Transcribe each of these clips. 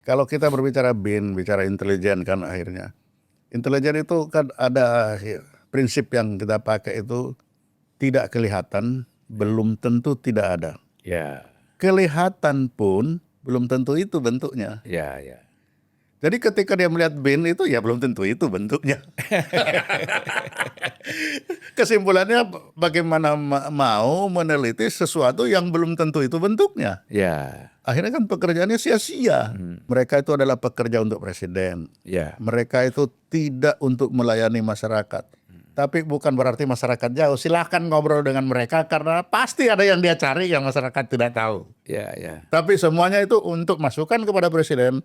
Kalau kita berbicara BIN, bicara intelijen kan akhirnya. Intelijen itu kan ada prinsip yang kita pakai itu tidak kelihatan, belum tentu tidak ada. Ya, Kelihatan pun belum tentu itu bentuknya. ya, ya. Jadi ketika dia melihat BIN itu ya belum tentu itu bentuknya. Kesimpulannya bagaimana mau meneliti sesuatu yang belum tentu itu bentuknya. Ya, Akhirnya kan pekerjaannya sia-sia. Mereka itu adalah pekerja untuk presiden. ya, Mereka itu tidak untuk melayani masyarakat. Tapi bukan berarti masyarakat jauh. Silahkan ngobrol dengan mereka karena pasti ada yang dia cari yang masyarakat tidak tahu. ya, ya. Tapi semuanya itu untuk masukan kepada presiden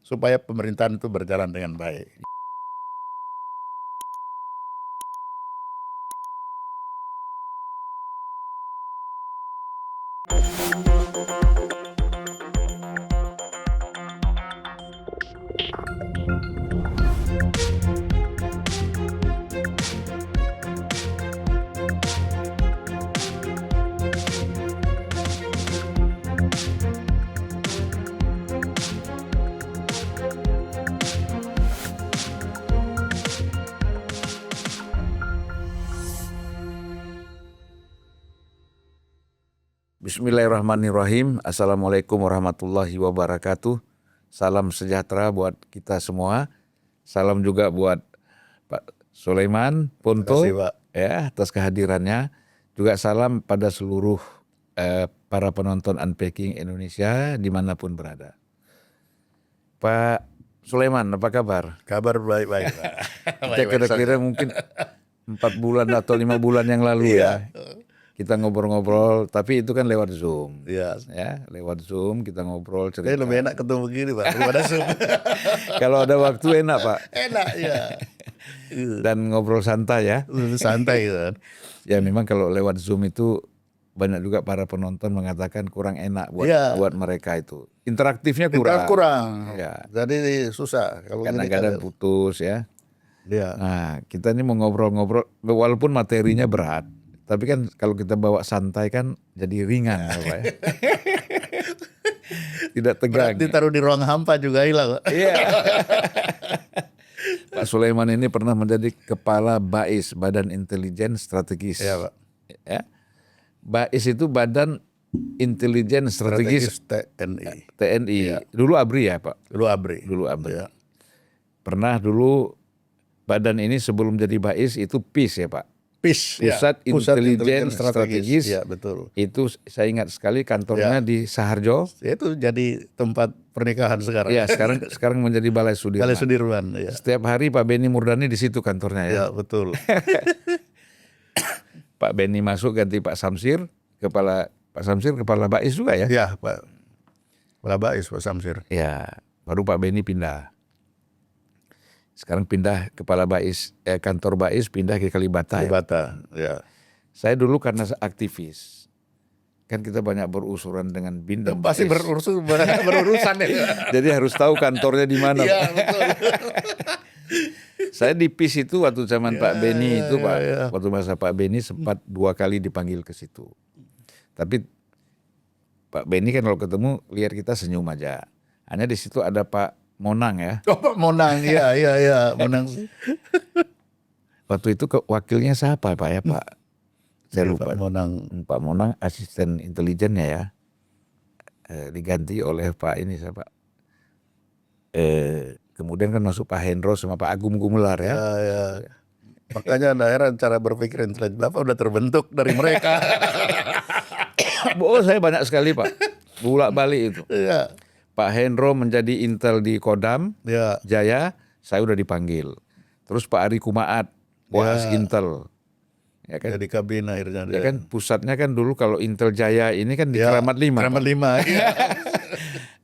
supaya pemerintahan itu berjalan dengan baik. Bismillahirrahmanirrahim. Assalamualaikum warahmatullahi wabarakatuh. Salam sejahtera buat kita semua. Salam juga buat Pak Sulaiman Ponto Terima kasih, Pak. ya atas kehadirannya. Juga salam pada seluruh para penonton Unpacking Indonesia dimanapun berada. Pak Sulaiman, apa kabar? Kabar baik-baik, Pak. Kita kira-kira mungkin 4 bulan atau 5 bulan yang lalu ya. Kita ngobrol-ngobrol, tapi itu kan lewat Zoom. Iya. Ya, lewat Zoom kita ngobrol cerita. Kayaknya lebih enak ketemu begini, Pak, daripada Zoom. Kalau ada waktu enak, Pak. Enak, ya. Dan ngobrol santai ya. Santai kan. Ya memang kalau lewat Zoom itu banyak juga para penonton mengatakan kurang enak buat mereka itu. Interaktifnya kurang. Kurang. Ya. Jadi susah kalau Kadang-kadang putus ya. Iya. Nah, kita ini mau ngobrol-ngobrol walaupun materinya berat. Tapi kan kalau kita bawa santai kan jadi ringan ya, Pak. Tidak tegang. Ditaruh di ruang hampa juga hilang. Iya. Pak Sulaiman ini pernah menjadi kepala BAIS, Badan Intelijen Strategis. Iya, Pak. Ya. BAIS itu Badan Intelijen Strategis TNI. TNI. Ya. Dulu ABRI ya, Pak? Dulu ABRI. Dulu ABRI. Ya. Pernah dulu badan ini sebelum jadi BAIS itu PIS ya, Pak? PIS, Pusat Intelijen Strategis. Ya, betul. Itu saya ingat sekali kantornya di Saharjo. Itu jadi tempat pernikahan sekarang. Iya, sekarang menjadi Balai Sudirman. Balai Sudirman, ya. Setiap hari Pak Beni Murdani di situ kantornya ya. Ya, betul. Pak Beni masuk ganti Pak Samsir, Pak Samsir kepala BAIS juga ya? Ya, Pak. Kepala BAIS, Pak Samsir. Ya, baru Pak Beni pindah. Sekarang pindah kepala BAIS, kantor BAIS pindah ke Kalibata. Kalibata, ya. Saya dulu karena aktivis, kan kita banyak berurusan dengan BIN dan pasti BAIS. berurusan ya. Jadi harus tahu kantornya di mana. Iya, betul. Saya di PIS itu waktu zaman Pak Beni itu Pak, waktu masa Pak Beni sempat 2 kali dipanggil ke situ. Tapi Pak Beni kan kalau ketemu lihat kita senyum aja. Hanya di situ ada Pak Monang ya. Oh, Pak Monang, iya, Monang. Waktu itu wakilnya siapa Pak ya Pak? Saya lupa. Pak Monang asisten intelijennya ya. Diganti oleh Pak ini siapa? Kemudian kan masuk Pak Hendro sama Pak Agung Gumelar ya. Ya. Makanya daerah cara berpikir intelijen Bapak udah terbentuk dari mereka. Oh, saya banyak sekali Pak. Bolak-balik itu. Iya. Pak Hendro menjadi intel di Kodam Jaya, saya udah dipanggil. Terus Pak Ari Kumaat, intel. Ya kan? Jadi kabin akhirnya. Ya kan pusatnya kan dulu kalau Intel Jaya ini kan di Keramat 5. Keramat 5. Iya.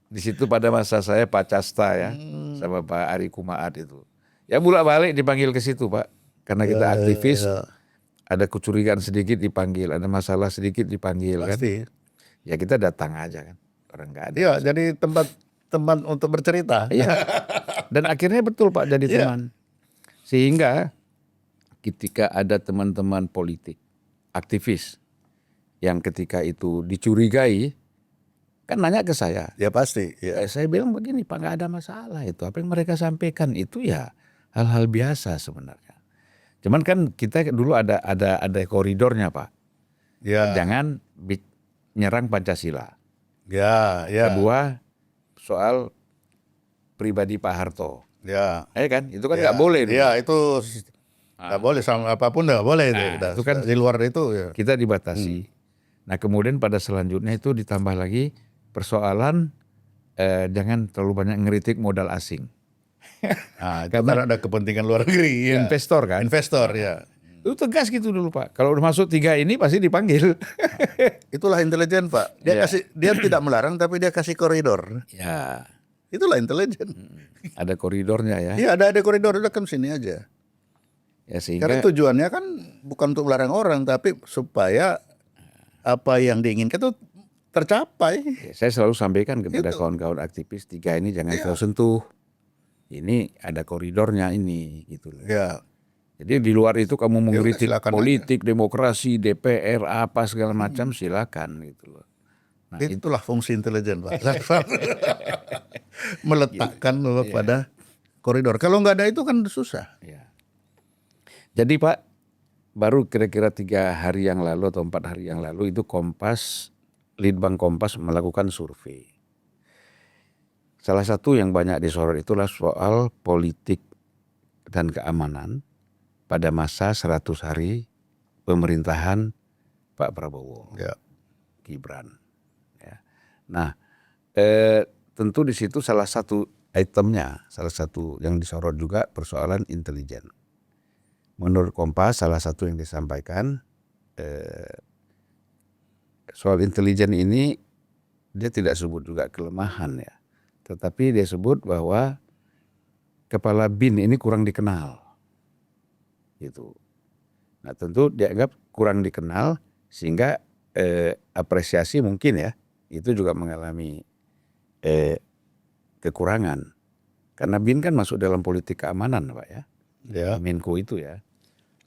Di situ pada masa saya Pak Casta ya, sama Pak Ari Kumaat itu. Ya bolak-balik dipanggil ke situ Pak, karena kita aktivis. Ada kecurigaan sedikit dipanggil, ada masalah sedikit dipanggil. Pasti. Kan. Ya kita datang aja kan. Orang nggak ada. Iya, jadi tempat untuk bercerita. Iya. Dan akhirnya betul Pak jadi teman. Sehingga ketika ada teman-teman politik, aktivis yang ketika itu dicurigai kan nanya ke saya. Ya pasti. Ya. Saya bilang begini Pak, nggak ada masalah itu. Apa yang mereka sampaikan itu ya hal-hal biasa sebenarnya. Cuman kan kita dulu ada koridornya Pak. Ya. Jangan nyerang Pancasila. Ya. Ya. Kedua soal pribadi Pak Harto. Ya. Kan itu kan Ya. nggak boleh. Ya itu nggak boleh sama apapun nggak boleh. Itu kan di luar itu ya. kita dibatasi. Nah kemudian pada selanjutnya itu ditambah lagi persoalan jangan terlalu banyak ngeritik modal asing. Nah, itu kan ada kepentingan luar negeri. Ya. Investor kan. Investor ya. Itu tegas gitu dulu Pak. Kalau udah masuk 3 ini pasti dipanggil. Itulah intelijen Pak. Dia dia tidak melarang tapi dia kasih koridor. Ya. Itulah intelijen. Ada koridornya ya. Iya ada koridor, udah kan sini aja. Ya sehingga Karena tujuannya kan bukan untuk melarang orang, tapi supaya apa yang diinginkan itu tercapai. ya, saya selalu sampaikan kepada kawan-kawan aktivis 3 ini jangan terlalu sentuh. Ini ada koridornya ini gitu loh. Ya. Jadi di luar itu kamu mengkritik silakan politik, demokrasi, DPR, apa segala macam silakan gitu loh. Nah, Itulah fungsi intelijen Pak. Meletakkan pada koridor. Kalau nggak ada itu kan susah. ya. Jadi Pak, baru kira-kira 3 hari yang lalu atau 4 hari yang lalu itu Kompas, Litbang Kompas melakukan survei. Salah satu yang banyak disorot itulah soal politik dan keamanan pada masa 100 hari pemerintahan Pak Prabowo, Ya. Gibran. Ya. Nah, tentu di situ salah satu itemnya, salah satu yang disorot juga persoalan intelijen. Menurut Kompas salah satu yang disampaikan soal intelijen ini dia tidak sebut juga kelemahan ya, tetapi dia sebut bahwa kepala BIN ini kurang dikenal, gitu. Nah tentu dianggap kurang dikenal sehingga apresiasi mungkin ya itu juga mengalami kekurangan karena BIN kan masuk dalam politik keamanan Pak ya, Menko itu ya.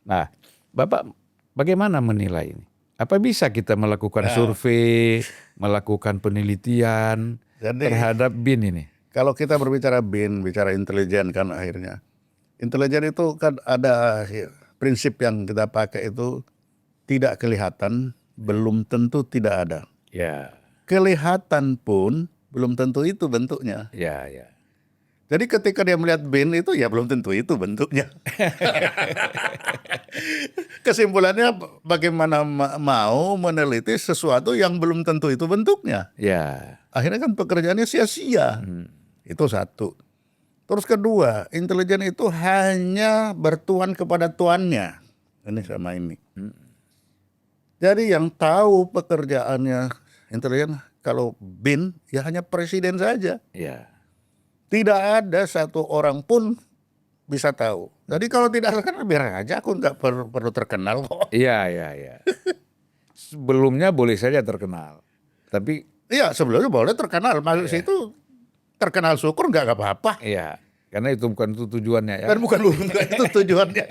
Nah, Bapak bagaimana menilai ini? Apa bisa kita melakukan survei, melakukan penelitian terhadap BIN ini? Kalau kita berbicara BIN, bicara intelijen kan akhirnya. Intelijen itu kan ada prinsip yang kita pakai itu tidak kelihatan, belum tentu tidak ada. Ya. Kelihatan pun belum tentu itu bentuknya. Ya, ya. Jadi ketika dia melihat BIN itu ya belum tentu itu bentuknya. Kesimpulannya bagaimana mau meneliti sesuatu yang belum tentu itu bentuknya. Ya. Akhirnya kan pekerjaannya sia-sia. Itu satu. Terus kedua, intelijen itu hanya bertuan kepada tuannya. Ini sama ini. Jadi yang tahu pekerjaannya intelijen kalau BIN ya hanya presiden saja. Ya. Tidak ada satu orang pun bisa tahu. Jadi kalau tidak terkenal biar aja, aku nggak perlu terkenal kok. Iya, iya, iya. Sebelumnya boleh saja terkenal. Tapi iya sebelumnya boleh terkenal. Maksud itu terkenal syukur nggak apa-apa. iya, karena itu bukan itu tujuannya ya. Dan bukan itu tujuannya.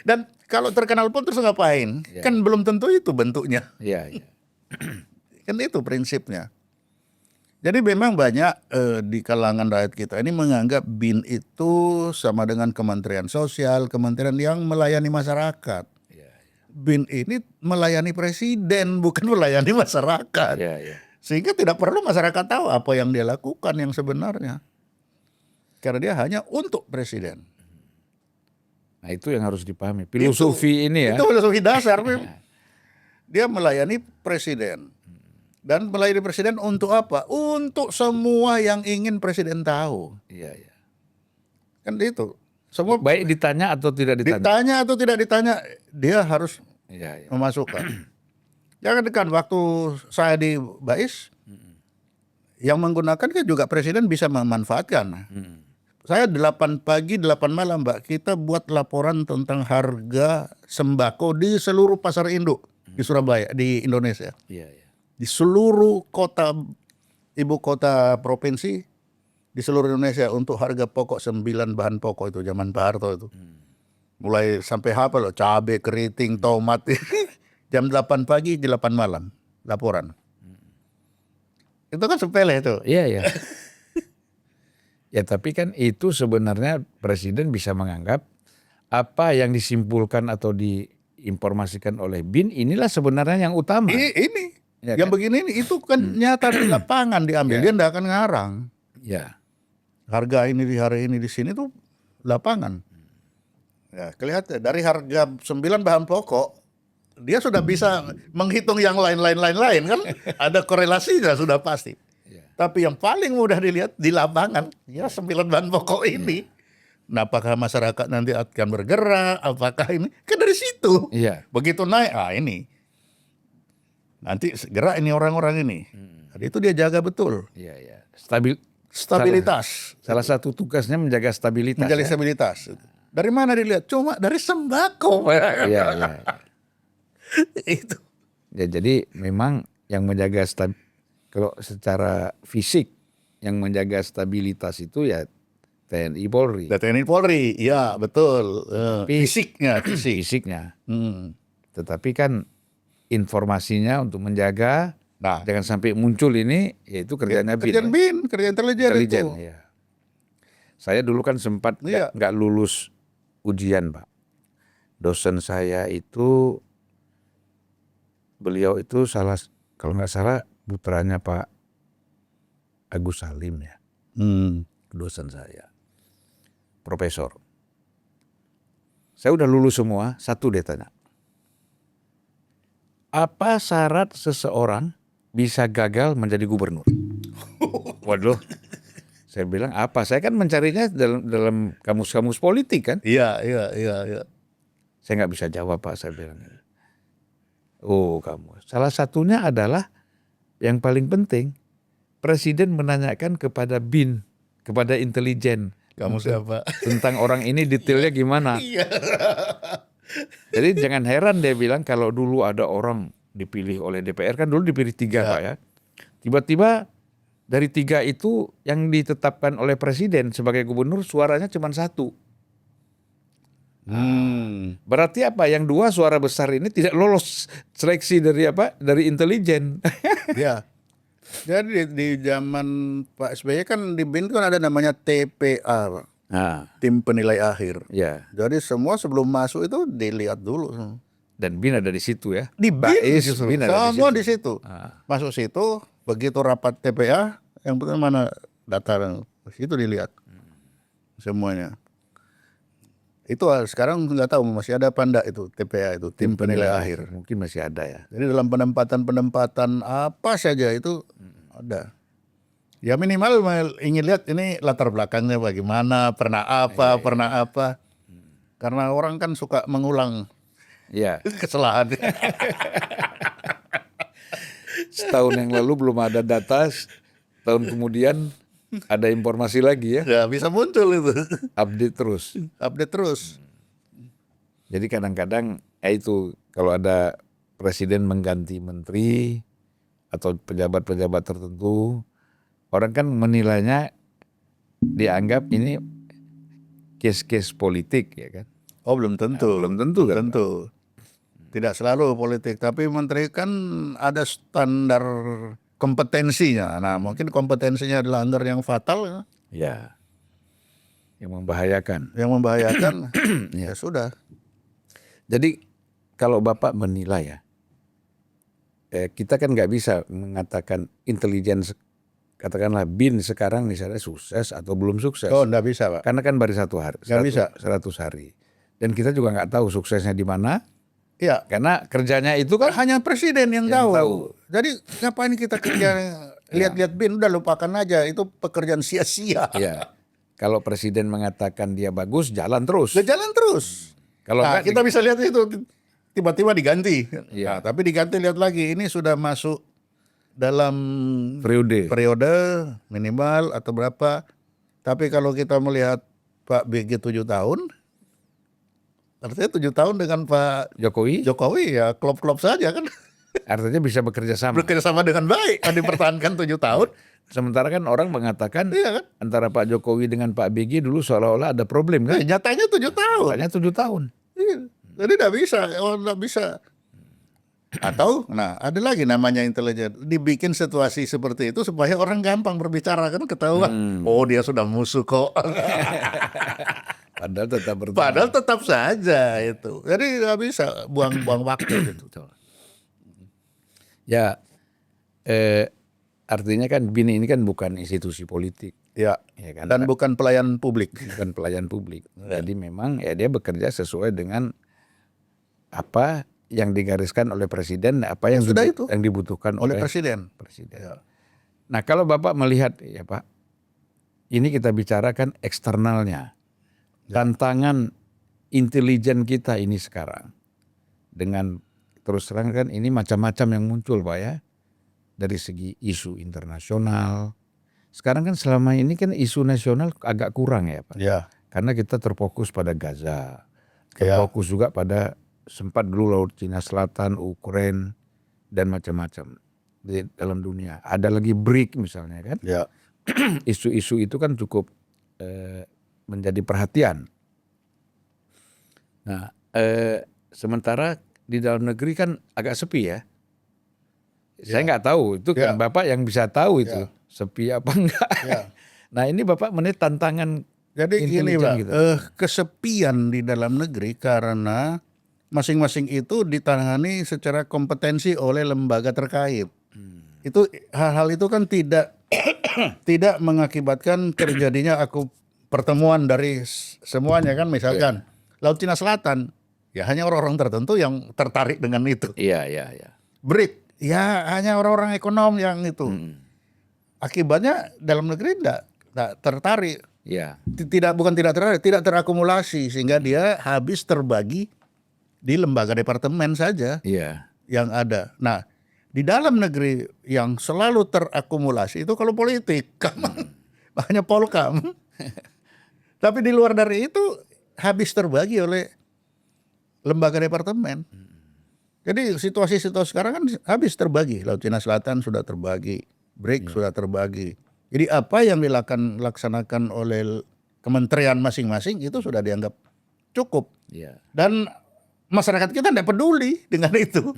Dan kalau terkenal pun terus ngapain? Iya. Kan belum tentu itu bentuknya. Iya, iya. Kan itu prinsipnya. Jadi memang banyak di kalangan rakyat kita ini menganggap BIN itu sama dengan Kementerian Sosial, kementerian yang melayani masyarakat. Iya, BIN ini melayani presiden, bukan melayani masyarakat. iya, iya. Sehingga tidak perlu masyarakat tahu apa yang dia lakukan yang sebenarnya. Karena dia hanya untuk presiden. Nah itu yang harus dipahami. Filosofi ini ya. Itu filosofi dasar. Dia melayani presiden. Dan melayani presiden untuk apa? Untuk semua yang ingin presiden tahu. Iya, iya. Kan itu. Semua Baik ditanya atau tidak ditanya. ditanya atau tidak ditanya, dia harus Iya, iya. memasukkan. Jangan kan waktu saya di BAIS, yang menggunakan kan juga presiden bisa memanfaatkan. Saya 8 pagi, 8 malam Mbak, kita buat laporan tentang harga sembako di seluruh pasar induk di Surabaya, di Indonesia. Iya, iya. Di seluruh kota, ibu kota provinsi, di seluruh Indonesia untuk harga pokok 9 bahan pokok itu zaman Pak Harto itu. Mulai sampai apa loh, cabai, keriting, tomat. Jam 8 pagi, 8 malam laporan. Itu kan sepele itu. Iya, iya. Ya tapi kan itu sebenarnya presiden bisa menganggap apa yang disimpulkan atau diinformasikan oleh BIN inilah sebenarnya yang utama. Ini Ya yang kan? begini ini itu kan nyata di lapangan diambil. Dia enggak akan ngarang. Ya, Harga ini di hari ini di sini tuh lapangan. Ya, kelihatan dari harga 9 bahan pokok dia sudah bisa menghitung yang lain kan ada korelasinya sudah pasti. Tapi yang paling mudah dilihat di lapangan ya 9 bahan pokok ini. Nah, apakah masyarakat nanti akan bergerak? Apakah ini kan dari situ? Iya. Begitu naik, ini nanti gerak ini orang-orang ini. Jadi itu dia jaga betul iya, iya. stabilitas, Salah satu tugasnya menjaga stabilitas. menjaga Ya? stabilitas. Dari mana dilihat? Cuma dari sembako. Iya, iya. Itu. Ya, jadi memang yang menjaga kalau secara fisik yang menjaga stabilitas itu ya TNI Polri. TNI Polri, ya betul. Fisiknya. Fisiknya. Hmm. Tetapi kan informasinya untuk menjaga Nah, jangan sampai muncul ini yaitu kerjanya BIN. kerjaan BIN, kerjaan intelijen itu. Ya. Saya dulu kan sempat Iya. nggak lulus ujian, Pak. Dosen saya itu beliau itu kalau nggak salah putranya Pak Agus Salim ya. Dosen saya. Profesor. Saya udah lulus semua, satu dia tanya. Apa syarat seseorang bisa gagal menjadi gubernur? Waduh. Saya bilang apa? Saya kan mencarinya dalam kamus-kamus politik kan. Iya. Saya nggak bisa jawab, Pak, saya bilang. Oh, kamu. Salah satunya adalah yang paling penting, Presiden menanyakan kepada BIN, kepada intelijen. Kamu siapa? Tentang orang ini detailnya gimana. Iya. Jadi jangan heran dia bilang kalau dulu ada orang dipilih oleh DPR, kan dulu dipilih 3 Pak ya. Tiba-tiba dari 3 itu yang ditetapkan oleh Presiden sebagai gubernur suaranya cuma 1. Berarti apa? Yang 2 suara besar ini tidak lolos seleksi dari apa? Dari intelijen. Ya. Jadi di zaman Pak SBY kan di BIN kan ada namanya TPA, Pak. Nah, Tim Penilai Akhir. ya. Jadi semua sebelum masuk itu dilihat dulu. Dan BIN ada di situ ya. Di BIN, Bais, justru. BIN ada Semua di di situ. Masuk situ, begitu rapat TPA, yang penting mana data itu dilihat semuanya. Itu sekarang nggak tahu masih ada apa enggak itu TPA itu Tim Penilai Akhir. Mungkin masih ada ya. Jadi dalam penempatan apa saja itu ada. Ya minimal ingin lihat ini latar belakangnya bagaimana, pernah apa. Karena orang kan suka mengulang Iya. kesalahan. Setahun yang lalu belum ada data, tahun kemudian ada informasi lagi ya. Ya bisa muncul itu. Update terus. Update terus. Jadi kadang-kadang itu kalau ada presiden mengganti menteri atau pejabat-pejabat tertentu, orang kan menilainya dianggap ini case-case politik ya kan. Oh belum tentu. Belum tentu kan. Tentu. Tidak selalu politik, tapi menteri kan ada standar kompetensinya. Nah mungkin kompetensinya dilanggar yang fatal ya. Ya. Yang membahayakan. Yang membahayakan ya sudah. Jadi kalau Bapak menilai ya, kita kan nggak bisa mengatakan intelijen, katakanlah BIN sekarang misalnya sukses atau belum sukses. Oh enggak bisa Pak. Karena kan baru 1 hari, Nggak bisa. 100 hari. Dan kita juga nggak tahu suksesnya di mana, Iya. karena kerjanya itu kan Hanya presiden yang Yang tahu. tahu. Jadi ngapain kita kerja lihat-lihat BIN udah lupakan aja itu pekerjaan sia-sia. ya, kalau presiden mengatakan dia bagus, jalan terus. Udah jalan terus. Kalau Nah, enggak, kita bisa lihat itu tiba-tiba diganti. Iya. Nah, tapi diganti lihat lagi ini sudah masuk dalam periode minimal atau berapa. Tapi kalau kita melihat Pak BG 7 tahun, artinya 7 tahun dengan Pak Jokowi ya klop-klop saja kan. artinya bisa bekerja sama. Bekerja sama dengan baik kan dipertahankan 7 tahun. Sementara kan orang mengatakan Iya kan? antara Pak Jokowi dengan Pak BG dulu seolah-olah ada problem kan? Nyatanya 7 tahun. Makanya 7 tahun. Iya. Jadi enggak bisa, nggak bisa. Atau, nah ada lagi namanya intelijen. Dibikin situasi seperti itu supaya orang gampang berbicara kan ketahuan. Oh dia sudah musuh kok. Padahal tetap Padahal berteman. tetap saja itu. Jadi nggak bisa buang-buang waktu gitu. Betul. Ya, artinya kan BIN ini kan bukan institusi politik, Ya. ya kan? Dan bukan pelayan publik. Bukan pelayan publik. Jadi memang ya dia bekerja sesuai dengan apa yang digariskan oleh presiden, apa yang Sudah itu. yang dibutuhkan Oleh oleh presiden. presiden. Ya. Nah, kalau Bapak melihat ya Pak, ini kita bicarakan eksternalnya. Tantangan intelijen kita ini sekarang dengan terus terang kan ini macam-macam yang muncul Pak ya. Dari segi isu internasional. Sekarang kan selama ini kan isu nasional agak kurang ya Pak. Ya. Karena kita terfokus pada Gaza. Terfokus juga pada sempat dulu Laut Cina Selatan, Ukraina dan macam-macam di dalam dunia. Ada lagi BRIC misalnya kan. Ya. Isu-isu itu kan cukup menjadi perhatian. Nah, sementara di dalam negeri kan agak sepi ya. Saya nggak tahu, itu kan Bapak yang bisa tahu itu sepi apa enggak. Ya. Nah ini Bapak menit tantangan. Jadi gini Pak, gitu. kesepian di dalam negeri karena masing-masing itu ditangani secara kompetensi oleh lembaga terkait. Itu hal-hal itu kan tidak tidak mengakibatkan terjadinya pertemuan dari semuanya kan, misalkan Laut Cina Selatan ya hanya orang-orang tertentu yang tertarik dengan itu. Iya. BRIC ya hanya orang-orang ekonom yang itu. Akibatnya dalam negeri tidak tertarik. Iya. Bukan tidak tertarik, tidak terakumulasi sehingga dia habis terbagi di lembaga departemen saja yang ada. Nah, di dalam negeri yang selalu terakumulasi itu kalau politik, makanya Polkam. Tapi di luar dari itu habis terbagi oleh lembaga departemen. Jadi situasi-situasi sekarang kan habis terbagi. Laut Cina Selatan sudah terbagi, BRIC sudah terbagi. Jadi apa yang dilaksanakan oleh kementerian masing-masing itu sudah dianggap cukup. Dan masyarakat kita tidak peduli dengan itu.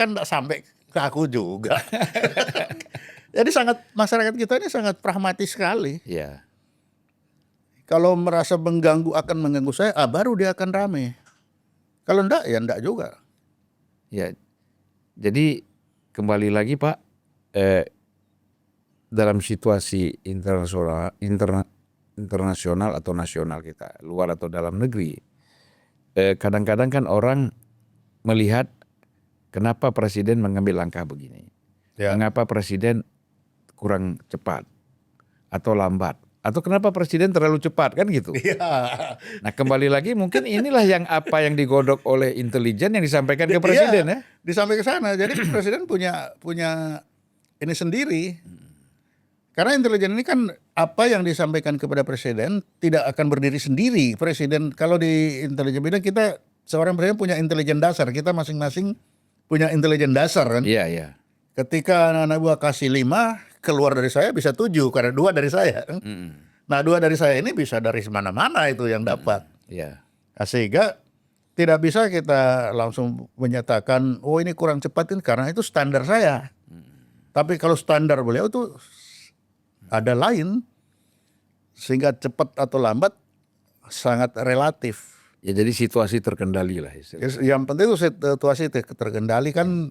Kan tidak sampai ke aku juga. Jadi masyarakat kita ini sangat pragmatis sekali. Kalau merasa akan mengganggu saya, baru dia akan rame. Kalau enggak, ya enggak juga. Ya, jadi kembali lagi Pak, dalam situasi internasional atau nasional kita, luar atau dalam negeri, kadang-kadang kan orang melihat kenapa presiden mengambil langkah begini, mengapa presiden kurang cepat atau lambat, atau kenapa presiden terlalu cepat kan gitu. Nah kembali lagi mungkin inilah yang digodok oleh intelijen yang disampaikan ke presiden ya. Disampaikan ke sana. Jadi presiden punya ini sendiri. Karena intelijen ini kan apa yang disampaikan kepada presiden tidak akan berdiri sendiri. Presiden kalau di intelijen bilang kita seorang presiden punya intelijen dasar. Kita masing-masing punya intelijen dasar kan. Iya. Ketika anak buah kasih 5, keluar dari saya bisa 7 karena 2 dari saya. Nah 2 dari saya ini bisa dari mana-mana itu yang dapat. Nah, sehingga tidak bisa kita langsung menyatakan oh ini kurang cepat karena itu standar saya. Tapi kalau standar beliau itu ada lain, sehingga cepat atau lambat sangat relatif. Ya jadi situasi terkendali lah. Yang penting itu situasi terkendali kan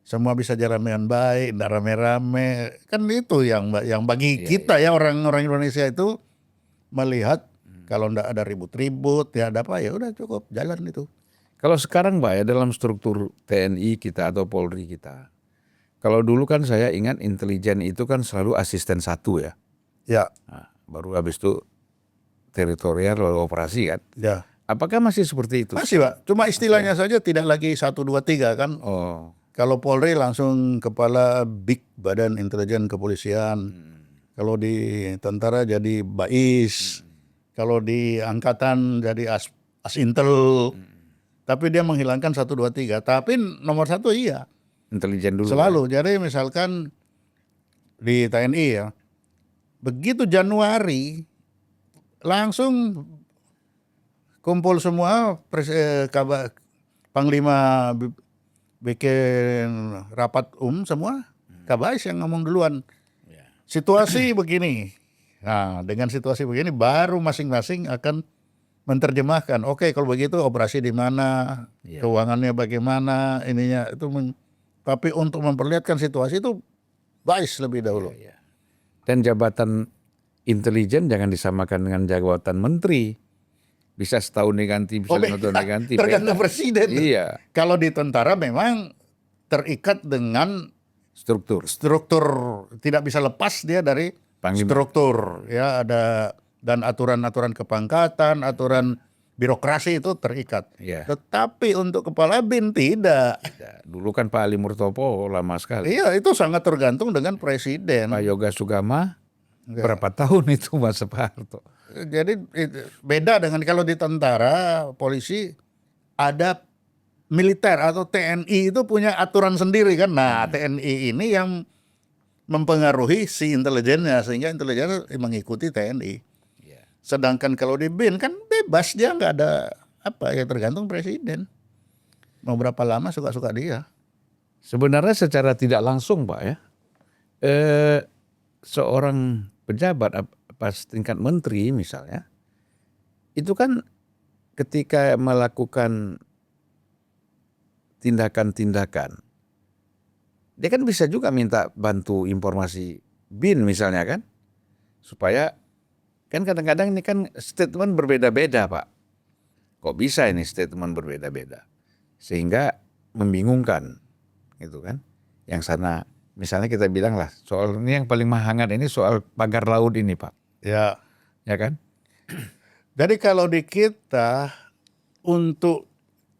semua bisa jalan dengan baik, tidak rame-rame. Kan itu yang bagi kita ya orang-orang Indonesia itu melihat kalau tidak ada ribut-ribut, ya ada apa ya udah cukup jalan itu. Kalau sekarang Pak ya dalam struktur TNI kita atau Polri kita, kalau dulu kan saya ingat intelijen itu kan selalu asisten 1 ya. Nah, baru habis itu teritorial lalu operasi kan. Apakah masih seperti itu? Masih Pak, cuma istilahnya saja tidak lagi 1, 2, 3 kan. Kalau Polri langsung kepala Big Badan Intelijen Kepolisian. Kalau di tentara jadi BAIS. Kalau di angkatan jadi Asintel. Tapi dia menghilangkan 1, 2, 3. Tapi nomor 1 iya. Intelijen dulu. Selalu. Jadi misalkan di TNI ya. Begitu Januari langsung kumpul semua Panglima bikin rapat semua, Kabais yang ngomong duluan. Ya. Situasi begini. Nah, dengan situasi begini baru masing-masing akan menerjemahkan. Oke, kalau begitu operasi di mana, keuangannya bagaimana, ininya itu. Tapi untuk memperlihatkan situasi itu Bais lebih dahulu. Ya. Dan jabatan intelijen jangan disamakan dengan jabatan menteri. Bisa setahun diganti, bisa 5 tahun diganti. Tergantung presiden. Iya. Kalau di tentara memang terikat dengan Struktur. tidak bisa lepas dia dari Panglima. struktur, ya ada, dan aturan-aturan kepangkatan, aturan birokrasi itu terikat. Iya. Tetapi untuk kepala BIN tidak. Dulu kan Pak Ali Murtopo lama sekali. Iya, itu sangat tergantung dengan presiden. Pak Yoga Sugama berapa tahun itu masa Pak Harto. Jadi beda dengan kalau di tentara, polisi ada militer atau TNI itu punya aturan sendiri kan. Nah, TNI ini yang mempengaruhi si intelijennya, sehingga intelijen mengikuti TNI. Ya. Sedangkan kalau di BIN kan bebas, dia nggak ada apa ya, tergantung presiden. Mau berapa lama suka-suka dia. Sebenarnya secara tidak langsung Pak ya, seorang pejabat pas tingkat menteri misalnya, itu kan ketika melakukan tindakan-tindakan, dia kan bisa juga minta bantu informasi BIN misalnya kan, supaya kan kadang-kadang ini kan statement berbeda-beda Pak. Kok bisa ini statement berbeda-beda? Sehingga membingungkan gitu kan. Yang sana misalnya kita bilang lah, soal ini yang paling hangat ini soal pagar laut ini Pak. Ya. Ya kan? Jadi kalau di kita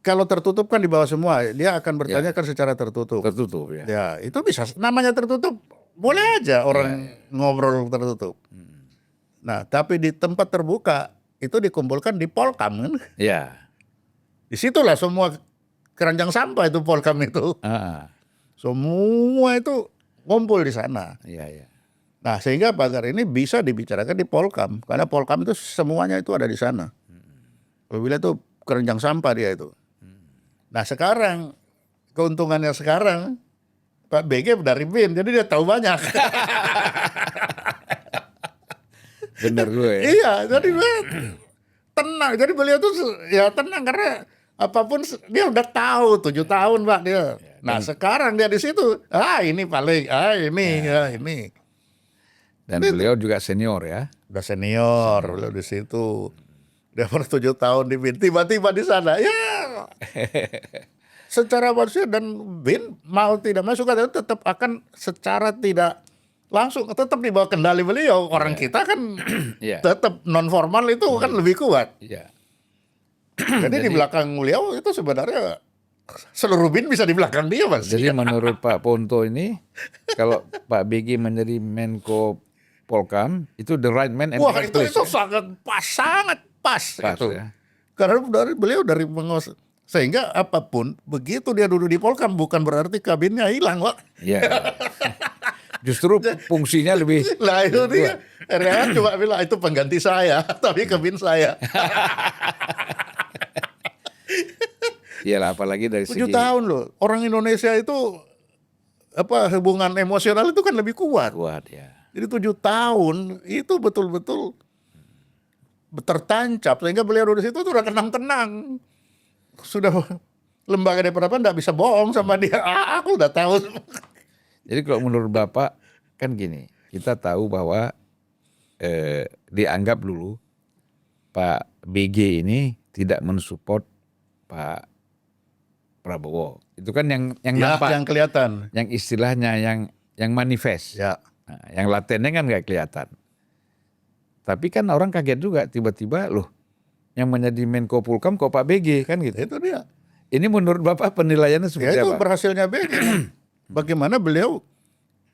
kalau tertutup kan di bawah semua, dia akan bertanya kan secara tertutup. Tertutup ya. Ya, itu bisa namanya tertutup. Boleh aja orang ngobrol tertutup. Nah, tapi di tempat terbuka itu dikumpulkan di Polkam kan. Ya. Disitulah semua keranjang sampah itu Polkam itu. Semua itu ngumpul di sana. Iya, iya. Nah, sehingga pagar ini bisa dibicarakan di Polkam. Karena Polkam itu semuanya itu ada di sana. Apabila itu keranjang sampah dia itu. Nah, sekarang keuntungannya sekarang Pak BG dari BIN, jadi dia tahu banyak. Bener gue. Iya, jadi tenang. Jadi beliau tuh ya tenang karena apapun dia udah tahu 7 tahun Pak dia. Nah, sekarang dia di situ. Ini paling, ini. Dan beliau juga senior ya. Udah senior, beliau di situ. Dia pernah 7 tahun di BIN, tiba-tiba di sana. Ya. Secara manusia dan BIN mau tidak masuk kan tetap akan secara tidak langsung tetap di bawah kendali beliau. Orang kita kan tetap non formal itu kan lebih kuat. Iya. Jadi di belakang beliau itu sebenarnya seluruh BIN bisa di belakang dia Mas. Jadi menurut Pak Ponto ini, kalau Pak BG menjadi Menko Polkam, itu the right man and wah right itu place, ya? sangat pas itu. Ya? Karena beliau dari penguasa, sehingga apapun begitu dia duduk di Polkam bukan berarti kabinnya hilang Pak. Iya. Justru fungsinya lebih. Nah itu dia. RR cuma bilang itu pengganti saya, tapi kabin saya. Iyalah, apalagi dari 7 tahun loh. Orang Indonesia itu hubungan emosional itu kan lebih kuat. Kuat ya. Jadi 7 tahun itu betul-betul tertancap sehingga beliau di situ tuh udah tenang-tenang. Sudah lembaga DPR enggak bisa bohong sama dia. Aku udah tahu. Jadi kalau menurut Bapak kan gini, kita tahu bahwa dianggap dulu Pak BG ini tidak mensupport Pak Prabowo. Itu kan yang nampak, yang kelihatan, yang istilahnya yang manifest. ya. Nah, yang latennya kan nggak kelihatan. Tapi kan orang kaget juga tiba-tiba loh yang menjadi Menko Polkam kok Pak BG kan gitu. Itu dia. Ini menurut Bapak penilaiannya seperti Ya itu apa? berhasilnya BG. Bagaimana beliau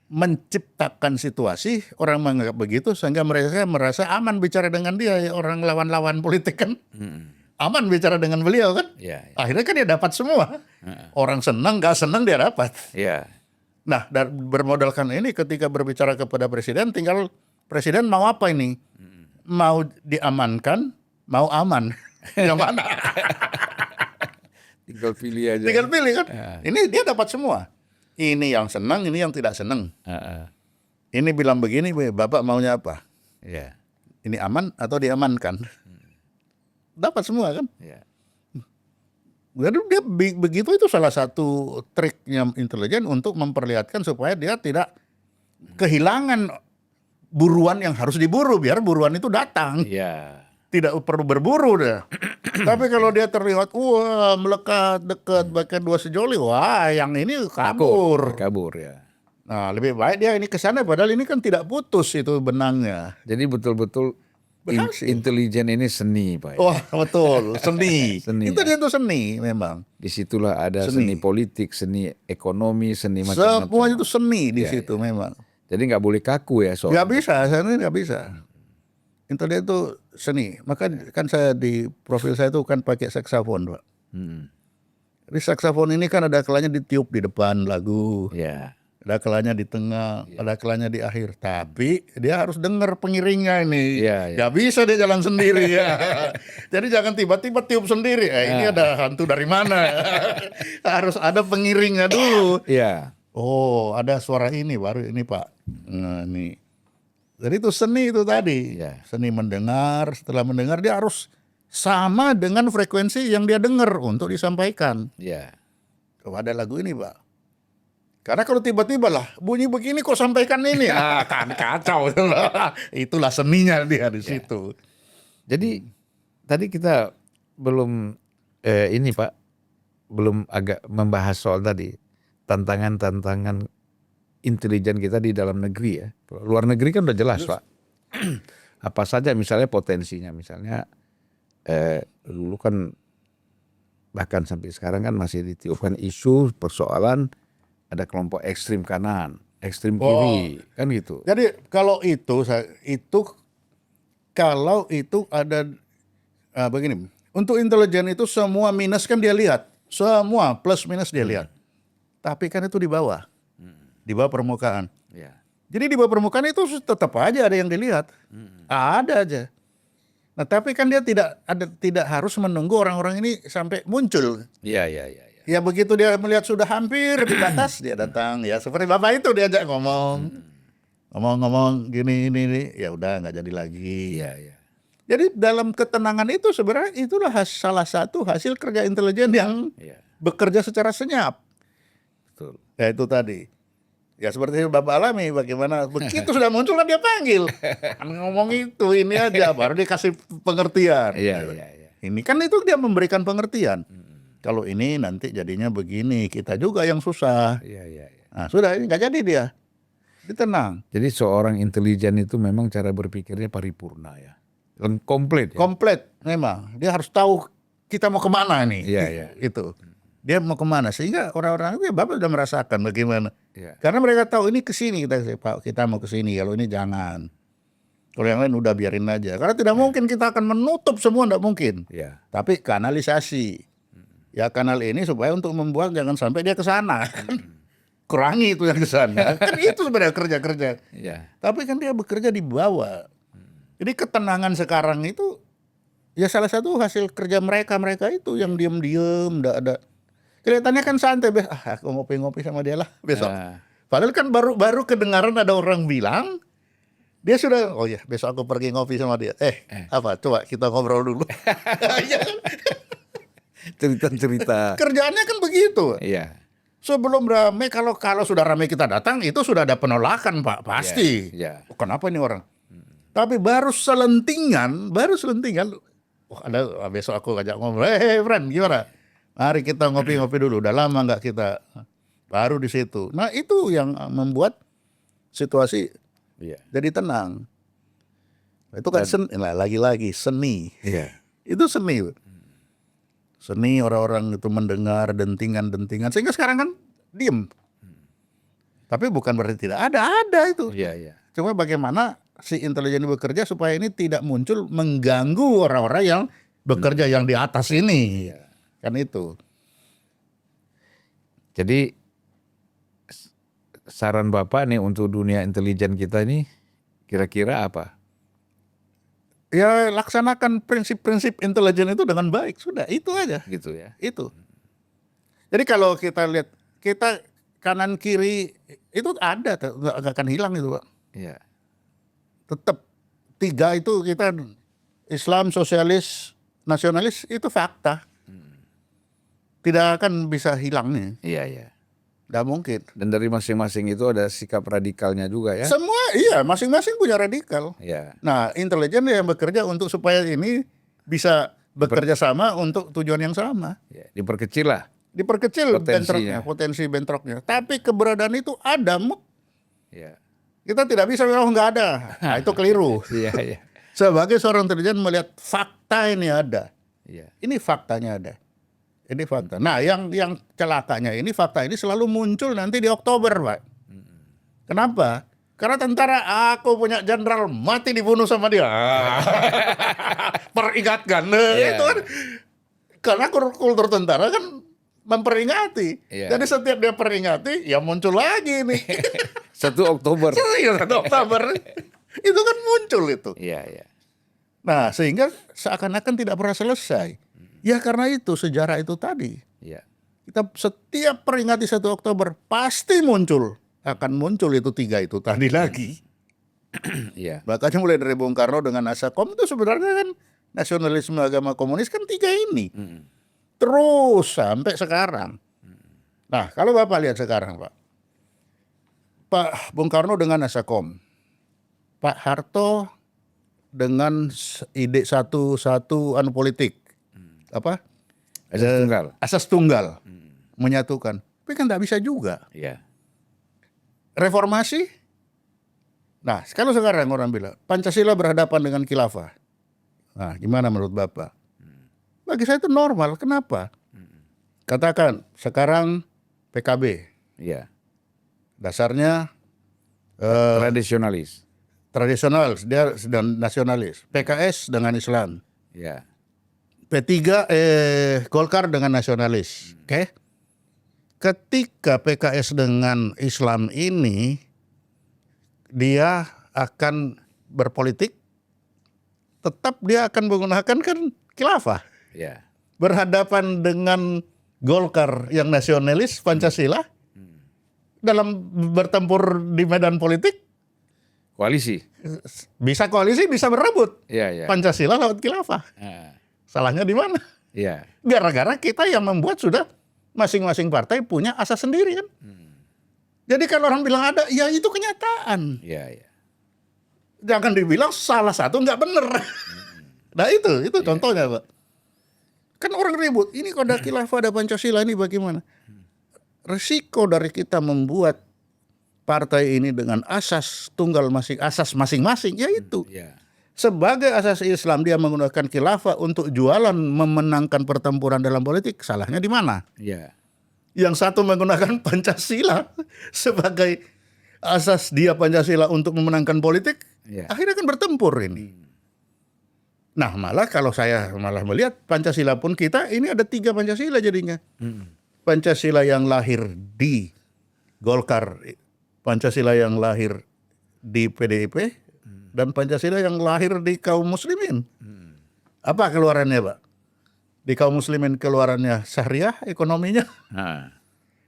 menciptakan situasi orang menganggap begitu sehingga mereka merasa aman bicara dengan dia. Orang lawan-lawan politik kan aman bicara dengan beliau kan. Ya. Akhirnya kan dia dapat semua. Orang senang gak senang dia dapat. Ya. Nah, dan bermodalkan ini ketika berbicara kepada presiden, tinggal presiden mau apa ini? Mau diamankan, mau aman. Yang mana? Tinggal pilih aja. Tinggal pilih kan. Ya. Ini dia dapat semua. Ini yang senang, ini yang tidak senang. Heeh. Ini bilang begini, Bapak maunya apa? Ya. Ini aman atau diamankan? Dapat semua kan. Ya. Jadi dia begitu, itu salah satu triknya intelijen untuk memperlihatkan supaya dia tidak kehilangan buruan yang harus diburu, biar buruan itu datang. Iya. Tidak perlu berburu deh. Tapi kalau dia terlihat wah melekat dekat bahkan 2 sejoli, wah yang ini kabur. Kabur ya. Nah lebih baik dia ini ke sana, padahal ini kan tidak putus itu benangnya. Jadi betul-betul Berhasil. intelijen ini seni, Pak. Wah betul, seni. Seni, Itu ya. dia tuh seni memang. Disitulah ada Seni. seni politik, seni ekonomi, seni macam-macam. Semua itu seni di Ya, situ memang. Jadi nggak boleh kaku ya soal. Nggak bisa, seni nggak bisa. Intelijen itu seni. Maka kan saya di profil saya itu kan pakai saksofon, Pak. Di saksofon ini kan ada kalanya ditiup di depan lagu, Ya. ada kalanya di tengah, ada kalanya di akhir. Tapi dia harus dengar pengiringnya ini. Iya, iya. Nggak bisa dia jalan sendiri ya. Jadi jangan tiba-tiba tiup sendiri. Ini ada hantu dari mana? Harus ada pengiringnya dulu. Iya. Oh, ada suara ini baru ini Pak. Nah, ini. Jadi itu seni itu tadi. Iya. Seni mendengar, setelah mendengar dia harus sama dengan frekuensi yang dia dengar untuk disampaikan. Iya. Kepada lagu ini, Pak. Karena kalau tiba-tiba lah bunyi begini kok sampaikan ini, kan kacau. Itulah seninya dia di situ. Jadi tadi kita belum ini Pak, belum agak membahas soal tadi tantangan-tantangan intelijen kita di dalam negeri ya. Luar negeri kan udah jelas Pak. Apa saja misalnya potensinya, misalnya dulu kan bahkan sampai sekarang kan masih ditiupkan isu persoalan ada kelompok ekstrim kanan, ekstrim kiri, kan gitu. Jadi kalau itu kalau itu ada begini, untuk intelijen itu semua minus kan dia lihat, semua plus minus dia lihat. Tapi kan itu di bawah permukaan. Ya. Jadi di bawah permukaan itu tetap aja ada yang dilihat, ada aja. Nah tapi kan dia tidak harus menunggu orang-orang ini sampai muncul. Iya, iya, iya. Ya begitu dia melihat sudah hampir di batas dia datang. Ya seperti Bapak itu diajak ngomong gini, ya udah nggak jadi lagi. Iya, iya. Jadi dalam ketenangan itu sebenarnya itulah salah satu hasil kerja intelijen yang Iya. bekerja secara senyap. Betul. Ya itu tadi. Ya seperti Bapak alami bagaimana begitu sudah muncul kan dia panggil. Kan ngomong itu ini aja baru dikasih pengertian. Iya, iya, iya. Ini kan itu dia memberikan pengertian. Kalau ini nanti jadinya begini, kita juga yang susah. Iya, iya, iya. Nah sudah ini nggak jadi dia. Dia tenang. Jadi seorang intelijen itu memang cara berpikirnya paripurna ya. Komplit ya. Komplit memang. Dia harus tahu kita mau kemana nih. Iya, iya. Itu. Dia mau kemana sehingga orang-orang itu ya Bapak sudah merasakan bagaimana. Iya. Karena mereka tahu ini kesini Pak kita mau kesini. Kalau ini jangan. Kalau yang lain udah biarin aja. Karena tidak mungkin kita akan menutup semua, tidak mungkin. Iya. Tapi kanalisasi. Ya kanal ini supaya untuk membuat jangan sampai dia ke sana. Kurangi itu yang ke sana. Kan itu sebenarnya kerja-kerja. Iya. Tapi kan dia bekerja di bawah. Jadi ketenangan sekarang itu ya salah satu hasil kerja mereka itu yang diam-diam, enggak ada. Kelihatannya kan santai, aku ngopi-ngopi sama dia lah besok. Nah. Padahal kan baru kedengaran ada orang bilang dia sudah, oh ya besok aku pergi ngopi sama dia. Apa? Coba kita ngobrol dulu. Iya kan? Cerita-cerita. Kerjaannya kan begitu. Iya. Sebelum rame, kalau sudah rame kita datang itu sudah ada penolakan Pak, pasti. Iya. Kenapa ini orang? Tapi baru selentingan, wah ada besok aku ajak ngobrol. Friend, gimana? Mari kita ngopi-ngopi dulu. Udah lama nggak kita, baru di situ. Nah itu yang membuat situasi Iya. jadi tenang. Itu kan lagi-lagi seni. Iya. Itu seni. Seni orang-orang itu mendengar dentingan-dentingan sehingga sekarang kan diem. Tapi bukan berarti tidak ada itu. Iya, iya. Cuma bagaimana si intelijen bekerja supaya ini tidak muncul mengganggu orang-orang yang bekerja yang di atas ini. Kan itu. Jadi saran Bapak nih untuk dunia intelijen kita ini kira-kira apa? Ya laksanakan prinsip-prinsip intelijen itu dengan baik. Sudah itu aja. Gitu ya. Itu. Jadi kalau kita lihat, kita kanan kiri itu ada, nggak akan hilang itu Pak. Iya. Tetap tiga itu kita Islam, sosialis, nasionalis itu fakta. Tidak akan bisa hilang nih. Iya, iya. Nggak mungkin. Dan dari masing-masing itu ada sikap radikalnya juga ya. Semua iya, masing-masing punya radikal. Iya. Nah, intelijen yang bekerja untuk supaya ini bisa bekerja sama untuk tujuan yang sama. Ya, diperkecil lah. Diperkecil Potensinya. potensi bentroknya. Tapi keberadaan itu ada, Iya. kita tidak bisa bilang nggak ada. Nah, itu keliru. Iya, iya. Sebagai seorang intelijen melihat fakta ini ada. Iya. Ini faktanya ada. Ini fakta. Nah, yang celakanya ini fakta ini selalu muncul nanti di Oktober, Pak. Kenapa? Karena tentara, aku punya jenderal mati dibunuh sama dia. Peringatkan. Itu kan karena kultur tentara kan memperingati. Iya. Jadi setiap dia peringati, ya muncul lagi nih. 1 Oktober. Serius, 1 Oktober. Itu kan muncul itu. Iya, iya. Nah, sehingga seakan-akan tidak pernah selesai. Ya karena itu sejarah itu tadi. Iya. Kita setiap peringati 1 Oktober pasti akan muncul itu 3 itu tadi lagi. Iya. Makanya mulai dari Bung Karno dengan Asakom itu sebenarnya kan nasionalisme agama komunis kan 3 ini. Terus sampai sekarang. Nah, kalau Bapak lihat sekarang, Pak. Pak Bung Karno dengan Asakom. Pak Harto dengan ide satu politik. Apa? Asas tunggal. Asas tunggal. Menyatukan. Tapi kan nggak bisa juga. Iya. Reformasi. Nah, kalau sekarang orang bilang Pancasila berhadapan dengan khilafah. Nah, gimana menurut Bapak? Bagi saya itu normal. Kenapa? Katakan sekarang PKB. Iya. Dasarnya Tradisionalis. tradisional, dia dan nasionalis. PKS dengan Islam. Iya. P3 Golkar dengan nasionalis. Oke. Ketika PKS dengan Islam ini dia akan berpolitik, tetap dia akan menggunakan kan khilafah. Iya. Berhadapan dengan Golkar yang nasionalis Pancasila dalam bertempur di medan politik Koalisi. bisa koalisi, bisa berebut. Iya, iya. Pancasila lewat khilafah. Salahnya di mana? Iya. Gara-gara kita yang membuat sudah masing-masing partai punya asas sendiri kan. Jadi kalau orang bilang ada, ya itu kenyataan. Iya, iya. Jangan dibilang salah satu nggak bener. Nah itu contohnya Pak. Kan orang ribut, ini kok ada khilafah, ada Pancasila, ini bagaimana? Resiko dari kita membuat partai ini dengan asas tunggal asas masing-masing, ya itu. Iya. Sebagai asas Islam dia menggunakan khilafah untuk jualan memenangkan pertempuran dalam politik, salahnya di mana? Iya. Yang satu menggunakan Pancasila sebagai asas dia Pancasila untuk memenangkan politik, Iya. akhirnya kan bertempur ini. Nah malah kalau saya malah melihat Pancasila pun kita ini ada 3 Pancasila jadinya. Pancasila yang lahir di Golkar, Pancasila yang lahir di PDIP, dan Pancasila yang lahir di kaum muslimin. Apa keluarannya Pak? Di kaum muslimin keluarannya syariah ekonominya.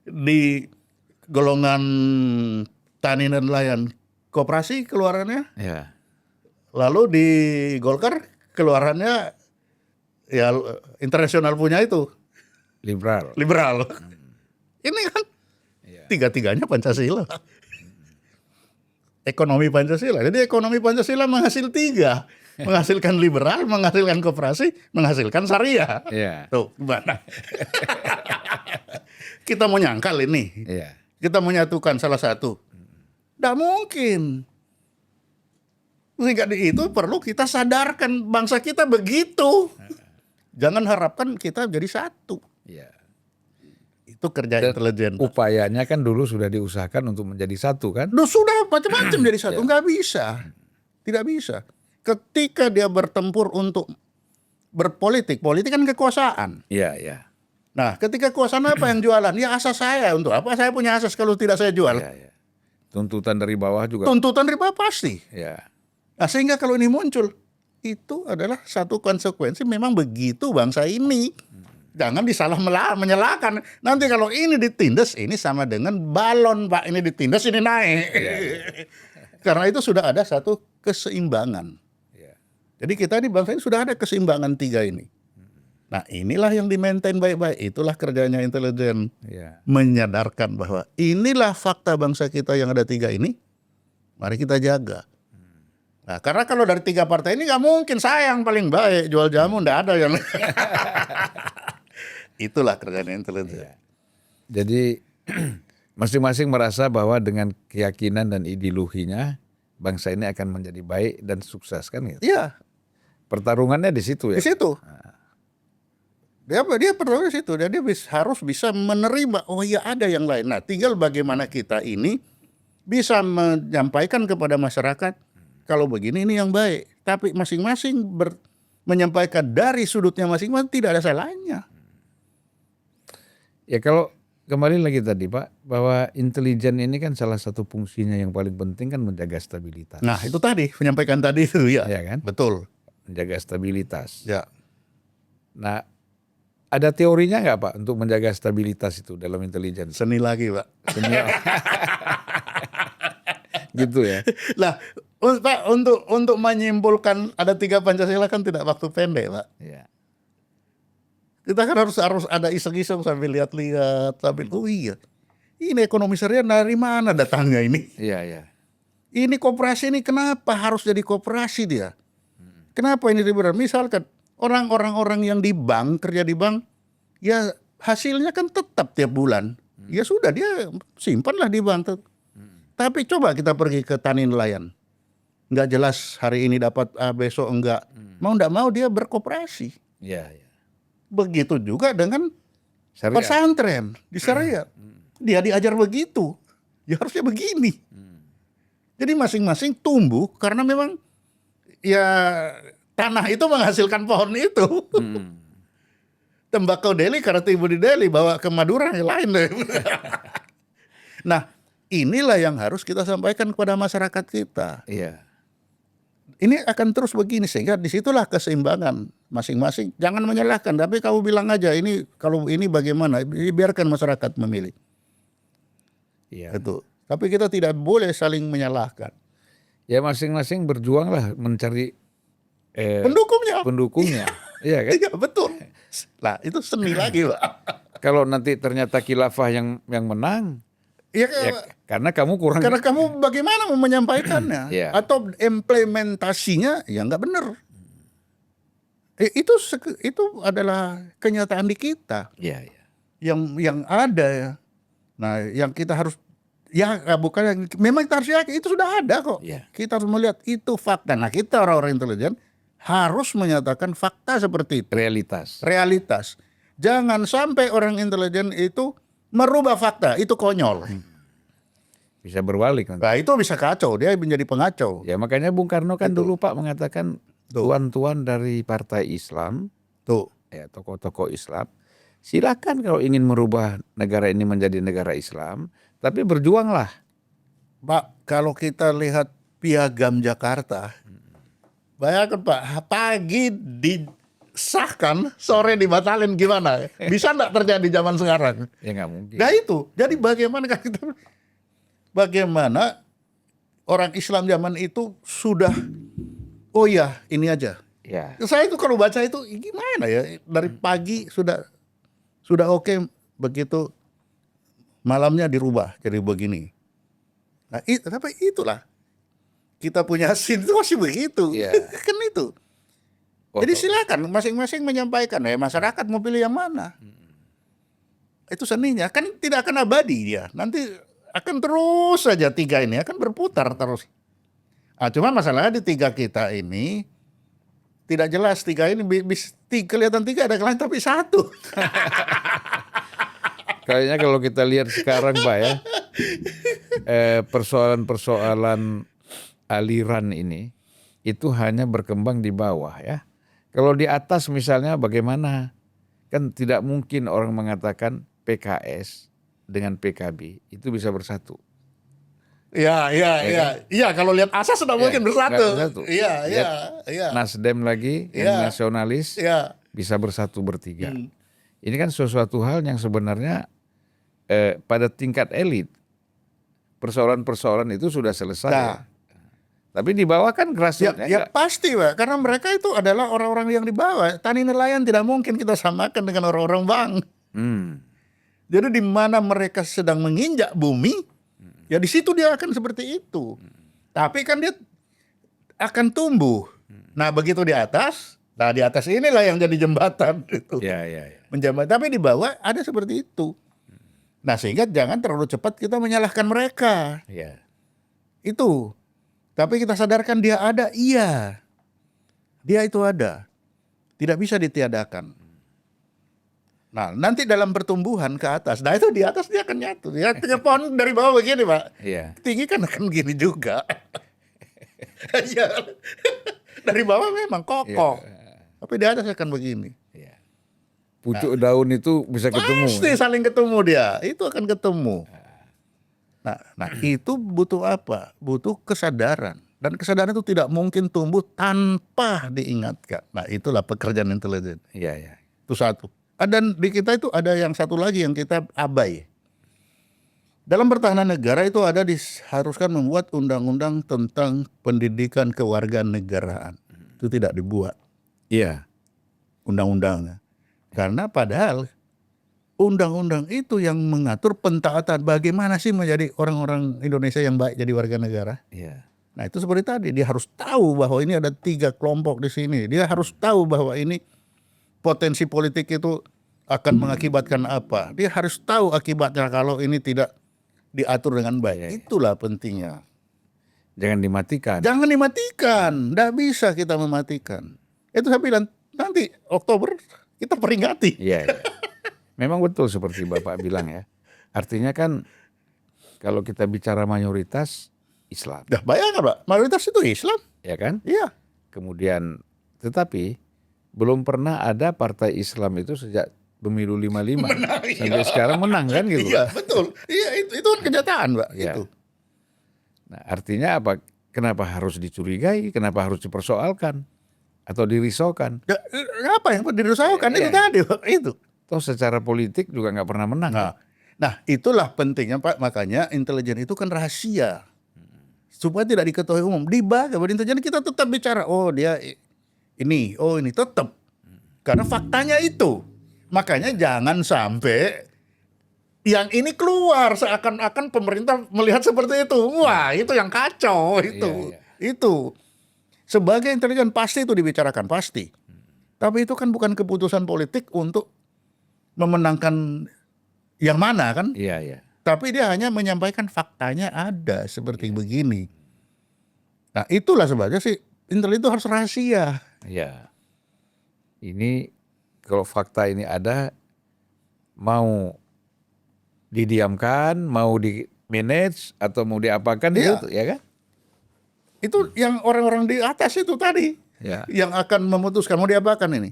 Di golongan tani dan nelayan koperasi keluarannya. Iya. Lalu di Golkar keluarannya ya internasional punya itu. Liberal. Ini kan tiga-tiganya Pancasila. Ekonomi Pancasila. Jadi ekonomi Pancasila menghasil 3. Menghasilkan liberal, menghasilkan koperasi, menghasilkan syariah. Iya. Tuh gimana? Kita mau nyangkal ini. Iya. Kita menyatukan salah satu. Tidak mungkin. Sehingga itu perlu kita sadarkan bangsa kita begitu. Jangan harapkan kita jadi satu. Iya. Itu kerja intelijen. Upayanya kan dulu sudah diusahakan untuk menjadi satu kan? Duh, sudah macam-macam jadi satu. Nggak bisa. Tidak bisa. Ketika dia bertempur untuk berpolitik. Politik kan kekuasaan. Iya, iya. Nah, ketika kekuasaan apa yang jualan? Ya asas saya. Untuk apa saya punya asas kalau tidak saya jual? Iya, iya. Tuntutan dari bawah juga. Tuntutan dari bawah pasti. Iya. Nah, sehingga kalau ini muncul, itu adalah satu konsekuensi memang begitu bangsa ini. Jangan disalah menyalahkan. Nanti kalau ini ditindas, ini sama dengan balon, Pak. Ini ditindas, ini naik. Karena itu sudah ada satu keseimbangan. Jadi kita di bangsa ini sudah ada keseimbangan tiga ini. Nah inilah yang di-maintain baik-baik. Itulah kerjanya intelijen. Menyadarkan bahwa inilah fakta bangsa kita yang ada tiga ini. Mari kita jaga. Nah karena kalau dari tiga partai ini nggak mungkin saya yang paling baik. Jual jamu nggak ada yang... Itulah kerjanya intelijen. Jadi masing-masing merasa bahwa dengan keyakinan dan ideologinya bangsa ini akan menjadi baik dan sukses kan gitu. Iya. Pertarungannya di situ ya. Di situ. Dia pertarungan di situ. Dia harus bisa menerima, oh iya ada yang lain. Nah tinggal bagaimana kita ini bisa menyampaikan kepada masyarakat, kalau begini ini yang baik. Tapi masing-masing menyampaikan dari sudutnya masing-masing, tidak ada salahnya. Ya kalau kembali lagi tadi Pak, bahwa intelijen ini kan salah satu fungsinya yang paling penting kan menjaga stabilitas. Nah itu tadi, penyampaikan tadi itu ya. Ya kan? Betul. Menjaga stabilitas. Ya. Nah ada teorinya nggak Pak untuk menjaga stabilitas itu dalam intelijen? Seni lagi Pak. Seni. Gitu ya. Lah Pak, untuk menyimpulkan ada 3 Pancasila kan tidak waktu pendek Pak. Ya. Kita kan harus ada iseng-iseng sambil lihat-lihat, sambil oh iya, ini ekonomi syariah dari mana datangnya ini? Iya, iya. Ini koperasi ini kenapa harus jadi koperasi dia? Kenapa ini liberal? Misalkan orang-orang yang di bank, kerja di bank, ya hasilnya kan tetap tiap bulan. Ya sudah dia simpanlah di bank. Tapi coba kita pergi ke tani nelayan. Nggak jelas hari ini dapat A, besok enggak. Mau enggak mau dia berkoperasi. Iya, iya. Begitu juga dengan Syariat. pesantren di syariat. Dia diajar begitu. Ya harusnya begini. Jadi masing-masing tumbuh karena memang ya tanah itu menghasilkan pohon itu. Tembakau Delhi karena tumbuh di Delhi, bawa ke Madura yang lain. Nah, inilah yang harus kita sampaikan kepada masyarakat kita. Iya. Ini akan terus begini sehingga disitulah keseimbangan masing-masing. Jangan menyalahkan, tapi kamu bilang aja ini kalau ini bagaimana, biarkan masyarakat memilih. Iya. Itu. Tapi kita tidak boleh saling menyalahkan. Ya masing-masing berjuanglah mencari Pendukungnya. Iya kan? Iya betul. Nah itu seni lagi Pak. Kalau nanti ternyata khilafah yang menang, Ya, karena kamu kurang. karena kamu bagaimana mau menyampaikannya Iya. atau implementasinya ya nggak benar. Itu adalah kenyataan di kita Iya, iya. yang ada ya. Nah yang kita harus ya bukan yang memang kita harus yakin itu sudah ada kok. Iya. Kita harus melihat itu fakta. Nah kita orang-orang intelijen harus menyatakan fakta seperti itu. Realitas. Jangan sampai orang intelijen itu merubah fakta, itu konyol. Bisa berbalik nanti. Nah itu bisa kacau, dia menjadi pengacau. Ya makanya Bung Karno kan dulu Pak mengatakan tuan-tuan dari partai Islam, ya tokoh-tokoh Islam, silakan kalau ingin merubah negara ini menjadi negara Islam, tapi berjuanglah. Pak, kalau kita lihat Piagam Jakarta, bayangkan Pak, pagi disahkan, sore dibatalin gimana? Bisa enggak terjadi zaman sekarang? Ya nggak mungkin. Nah itu, jadi bagaimana orang Islam zaman itu sudah, oh ya ini aja. Ya. Saya itu kalau baca itu gimana ya, dari pagi sudah oke, begitu malamnya dirubah jadi begini. Nah tapi itulah kita punya sin itu masih begitu. Ya. Kan itu. Jadi silakan masing-masing menyampaikan ya masyarakat mau pilih yang mana. Itu seninya kan tidak akan abadi dia. Nanti akan terus saja tiga ini akan berputar terus. Cuma masalahnya di tiga kita ini tidak jelas tiga ini kelihatan tiga ada kelihatan tapi satu. Kayaknya kalau kita lihat sekarang Pak ya, persoalan-persoalan aliran ini itu hanya berkembang di bawah ya. Kalau di atas misalnya bagaimana? Kan tidak mungkin orang mengatakan PKS dengan PKB itu bisa bersatu. Iya, kalau lihat asas sudah mungkin bersatu. Iya. Nasdem lagi yang nasionalis bisa bersatu bertiga. Ini kan sesuatu hal yang sebenarnya pada tingkat elit persoalan-persoalan itu sudah selesai. Nah, Tapi di bawah kan ya, grassroots pasti Pak, karena mereka itu adalah orang-orang yang di bawah. Tani nelayan tidak mungkin kita samakan dengan orang-orang bank. Jadi di mana mereka sedang menginjak bumi, ya di situ dia akan seperti itu. Tapi kan dia akan tumbuh. Nah begitu di atas, nah di atas inilah yang jadi jembatan itu. Ya. Menjembat. Tapi di bawah ada seperti itu. Nah sehingga jangan terlalu cepat kita menyalahkan mereka. Ya. Itu. Tapi kita sadarkan dia ada, iya. Dia itu ada. Tidak bisa ditiadakan. Nah, nanti dalam pertumbuhan ke atas, nah itu di atas dia akan nyatu. Ya, pohon dari bawah begini, Pak. Iya. Tinggi kan akan gini juga. Ya. Dari bawah memang kokoh. Tapi di atas akan begini. Iya. Pucuk daun itu bisa ketemu. Pasti saling ketemu dia. Itu akan ketemu. Nah, itu butuh apa? Butuh kesadaran. Dan kesadaran itu tidak mungkin tumbuh tanpa diingatkan. Nah, itulah pekerjaan intelijen. Iya. Itu satu. Dan di kita itu ada yang satu lagi yang kita abai. Dalam pertahanan negara itu ada diharuskan membuat undang-undang tentang pendidikan kewarganegaraan. Itu tidak dibuat Iya. undang-undangnya. Karena padahal undang-undang itu yang mengatur pentaatan bagaimana sih menjadi orang-orang Indonesia yang baik jadi warga negara. Iya. Nah itu seperti tadi, dia harus tahu bahwa ini ada 3 kelompok di sini. Dia harus tahu bahwa ini potensi politik itu akan mengakibatkan apa. Dia harus tahu akibatnya kalau ini tidak diatur dengan baik. Itulah pentingnya. Jangan dimatikan. Jangan dimatikan, tidak bisa kita mematikan. Itu saya bilang nanti Oktober kita peringati. Iya. Memang betul seperti Bapak bilang ya. Artinya kan kalau kita bicara mayoritas Islam. Nah, bayangkan Pak, mayoritas itu Islam. Ya kan? Iya. Kemudian tetapi belum pernah ada partai Islam itu sejak pemilu 55 sampai sekarang menang kan gitu. Iya, betul. Iya, itu kan kenyataan, Pak. Iya. Itu. Nah, artinya apa? Kenapa harus dicurigai? Kenapa harus dipersoalkan atau dirisaukan? Ya, apa yang dirisaukan itu tadi, Pak. Itu. Toh secara politik juga nggak pernah menang. Nah, itulah pentingnya Pak. Makanya intelijen itu kan rahasia. Supaya tidak diketahui umum. Dibaga, intelijen kita tetap bicara. Oh dia ini, oh ini tetap. Karena faktanya itu. Makanya jangan sampai yang ini keluar seakan-akan pemerintah melihat seperti itu. Wah, itu yang kacau itu. Itu. Sebagai intelijen pasti itu dibicarakan, pasti. Tapi itu kan bukan keputusan politik untuk memenangkan yang mana kan? Iya. Tapi dia hanya menyampaikan faktanya ada seperti begini. Nah, itulah sebabnya sih intelijen itu harus rahasia. Iya. Ini kalau fakta ini ada, mau didiamkan, mau di manage atau mau diapakan itu, ya kan? Itu yang orang-orang di atas itu tadi yang akan memutuskan mau diapakan ini.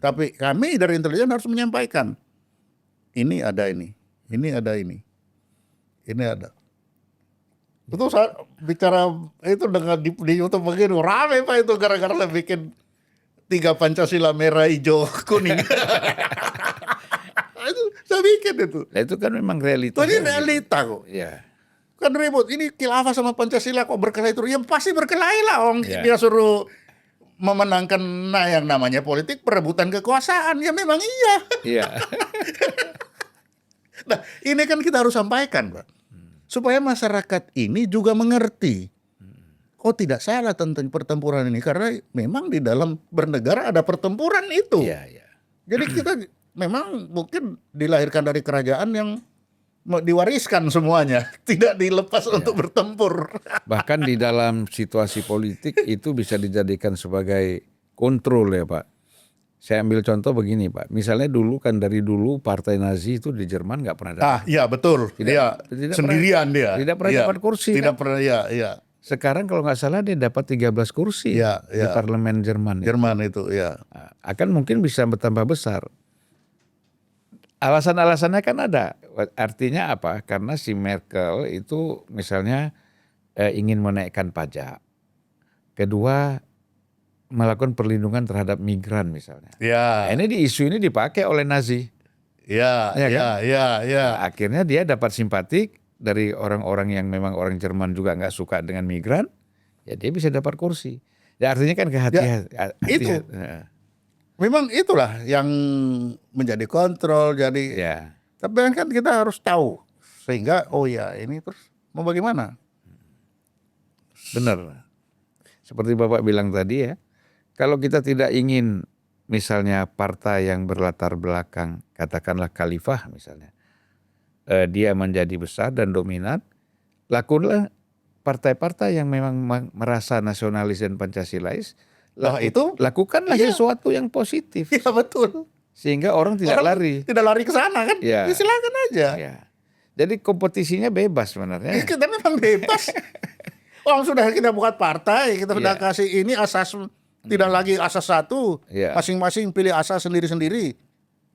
Tapi kami dari intelijen harus menyampaikan ini ada ini ada ini ada. Itu saya bicara itu dengan di YouTube begini rame Pak itu gara-gara bikin 3 Pancasila merah hijau kuning. Itu saya bikin itu. Nah, itu kan memang realita. Ini realita kok. Iya. Kan ribut. Ini khilafah sama Pancasila kok berkelahi terus. Ya pasti berkelahi lah. Dia suruh memenangkan yang namanya politik perebutan kekuasaan. Ya memang iya. Iya. Nah ini kan kita harus sampaikan Pak. Supaya masyarakat ini juga mengerti. Oh tidak salah tentang pertempuran ini. Karena memang di dalam bernegara ada pertempuran itu. Iya. Jadi kita memang mungkin dilahirkan dari kerajaan yang diwariskan semuanya. Tidak dilepas untuk bertempur. Bahkan di dalam situasi politik itu bisa dijadikan sebagai kontrol ya Pak. Saya ambil contoh begini Pak. Misalnya dulu kan dari dulu partai Nazi itu di Jerman nggak pernah dapat. Iya betul. Tidak sendirian pernah, dia. Tidak pernah dapat kursi. Tidak kan? pernah iya. Sekarang kalau nggak salah dia dapat 13 kursi di parlemen Jerman. Jerman itu ya. Akan mungkin bisa bertambah besar. Alasan-alasannya kan ada. Artinya apa? Karena si Merkel itu misalnya ingin menaikkan pajak. Kedua melakukan perlindungan terhadap migran misalnya. Ya. Nah, isu ini dipakai oleh Nazi. Ya, Ya kan? ya. Nah, akhirnya dia dapat simpatik dari orang-orang yang memang orang Jerman juga nggak suka dengan migran, ya dia bisa dapat kursi. Ya artinya kan Ya, itu. Memang itulah yang menjadi kontrol, jadi ya tapi kan kita harus tahu sehingga oh ya ini terus mau bagaimana? benar. Seperti Bapak bilang tadi ya, kalau kita tidak ingin misalnya partai yang berlatar belakang, katakanlah khalifah misalnya, dia menjadi besar dan dominan, lakukanlah partai-partai yang memang merasa nasionalis dan Pancasilais, Nah itu lakukanlah iya. sesuatu yang positif. Ya betul. Sehingga orang tidak Orang lari. tidak lari ke sana kan? Ya. Ya silakan aja. Ya. Jadi kompetisinya bebas sebenarnya. Kita memang bebas. Orang sudah kita buat partai, kita sudah Ya. kasih ini asas tidak lagi asas satu, Ya. masing-masing pilih asas sendiri-sendiri.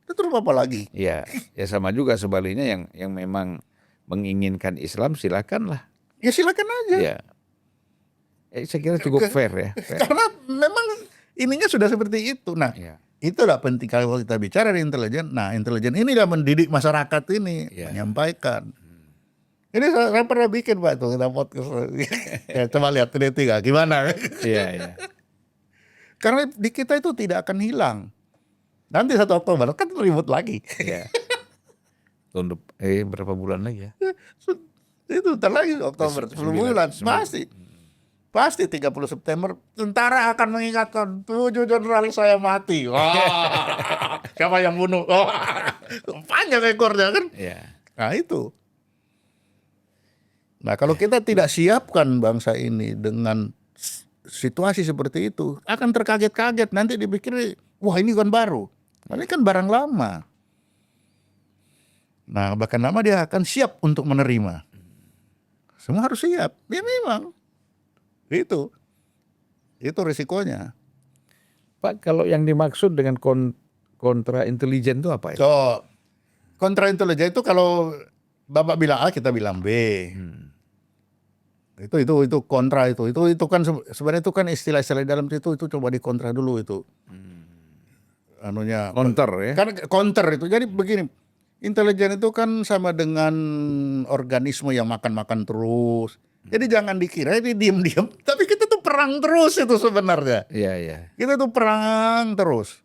Itu terus apa lagi? Ya, ya sama juga sebaliknya yang memang menginginkan Islam silakanlah. Ya silakan aja. Ya. Saya kira cukup fair ya. Fair. Karena memang ininya sudah seperti itu. Nah, Ya. itulah penting kalau kita bicara di intelijen. Nah, intelijen inilah mendidik masyarakat ini, Ya. menyampaikan. Ini saya pernah bikin Pak tuh kita podcast. Ya, coba lihat tiga gimana. Iya, iya. Karena di kita itu tidak akan hilang. Nanti 1 Oktober kan ribut lagi. Iya. Berapa bulan lagi ya? Itu ntar lagi Oktober 10 bulan pasti 30 September tentara akan mengingatkan 7 jenderal saya mati. Wah, siapa yang bunuh? Oh, panjang ekornya kan? Iya. Nah itu. Nah kalau kita tidak siapkan bangsa ini dengan situasi seperti itu, akan terkaget-kaget nanti dipikir, wah ini kan baru, ini kan barang lama. Nah bahkan lama dia akan siap untuk menerima. Semua harus siap. Ya memang. Itu risikonya. Pak, kalau yang dimaksud dengan kontra intelijen itu apa ya? So, kontra intelijen itu kalau Bapak bilang A, kita bilang B. Itu kontra itu kan sebenarnya itu kan istilah-istilah dalam itu coba dikontra dulu itu. Anunya Counter ya? kan counter itu. Jadi begini, intelijen itu kan sama dengan organisme yang makan-makan terus. Jadi jangan dikira ini diam-diam, tapi kita tuh perang terus itu sebenarnya. Iya, iya. Kita tuh perang terus.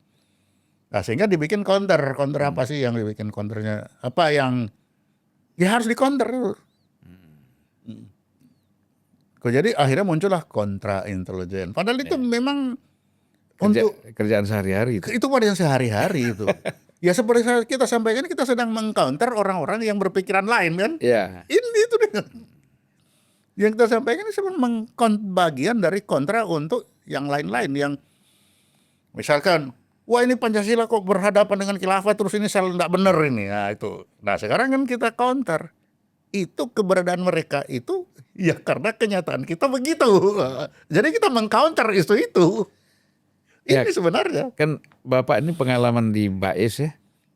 Nah, sehingga dibikin counter apa sih yang dibikin counternya? Apa yang ya harus di counter. Jadi akhirnya muncullah kontra intelijen. Padahal itu memang untuk kerjaan sehari-hari itu pada yang sehari-hari itu. Ya seperti kita sampaikan, kita sedang mengcounter orang-orang yang berpikiran lain kan. Iya. Ini itu yang kita sampaikan ini sebenarnya bagian dari kontra untuk yang lain-lain yang misalkan, wah ini Pancasila kok berhadapan dengan khilafah terus ini salah tidak benar ini. Nah itu. Nah sekarang kan kita counter. Itu keberadaan mereka itu ya karena kenyataan kita begitu. Jadi kita mengcounter isu itu. Ini Ya, sebenarnya. kan Bapak ini pengalaman di BAIS ya,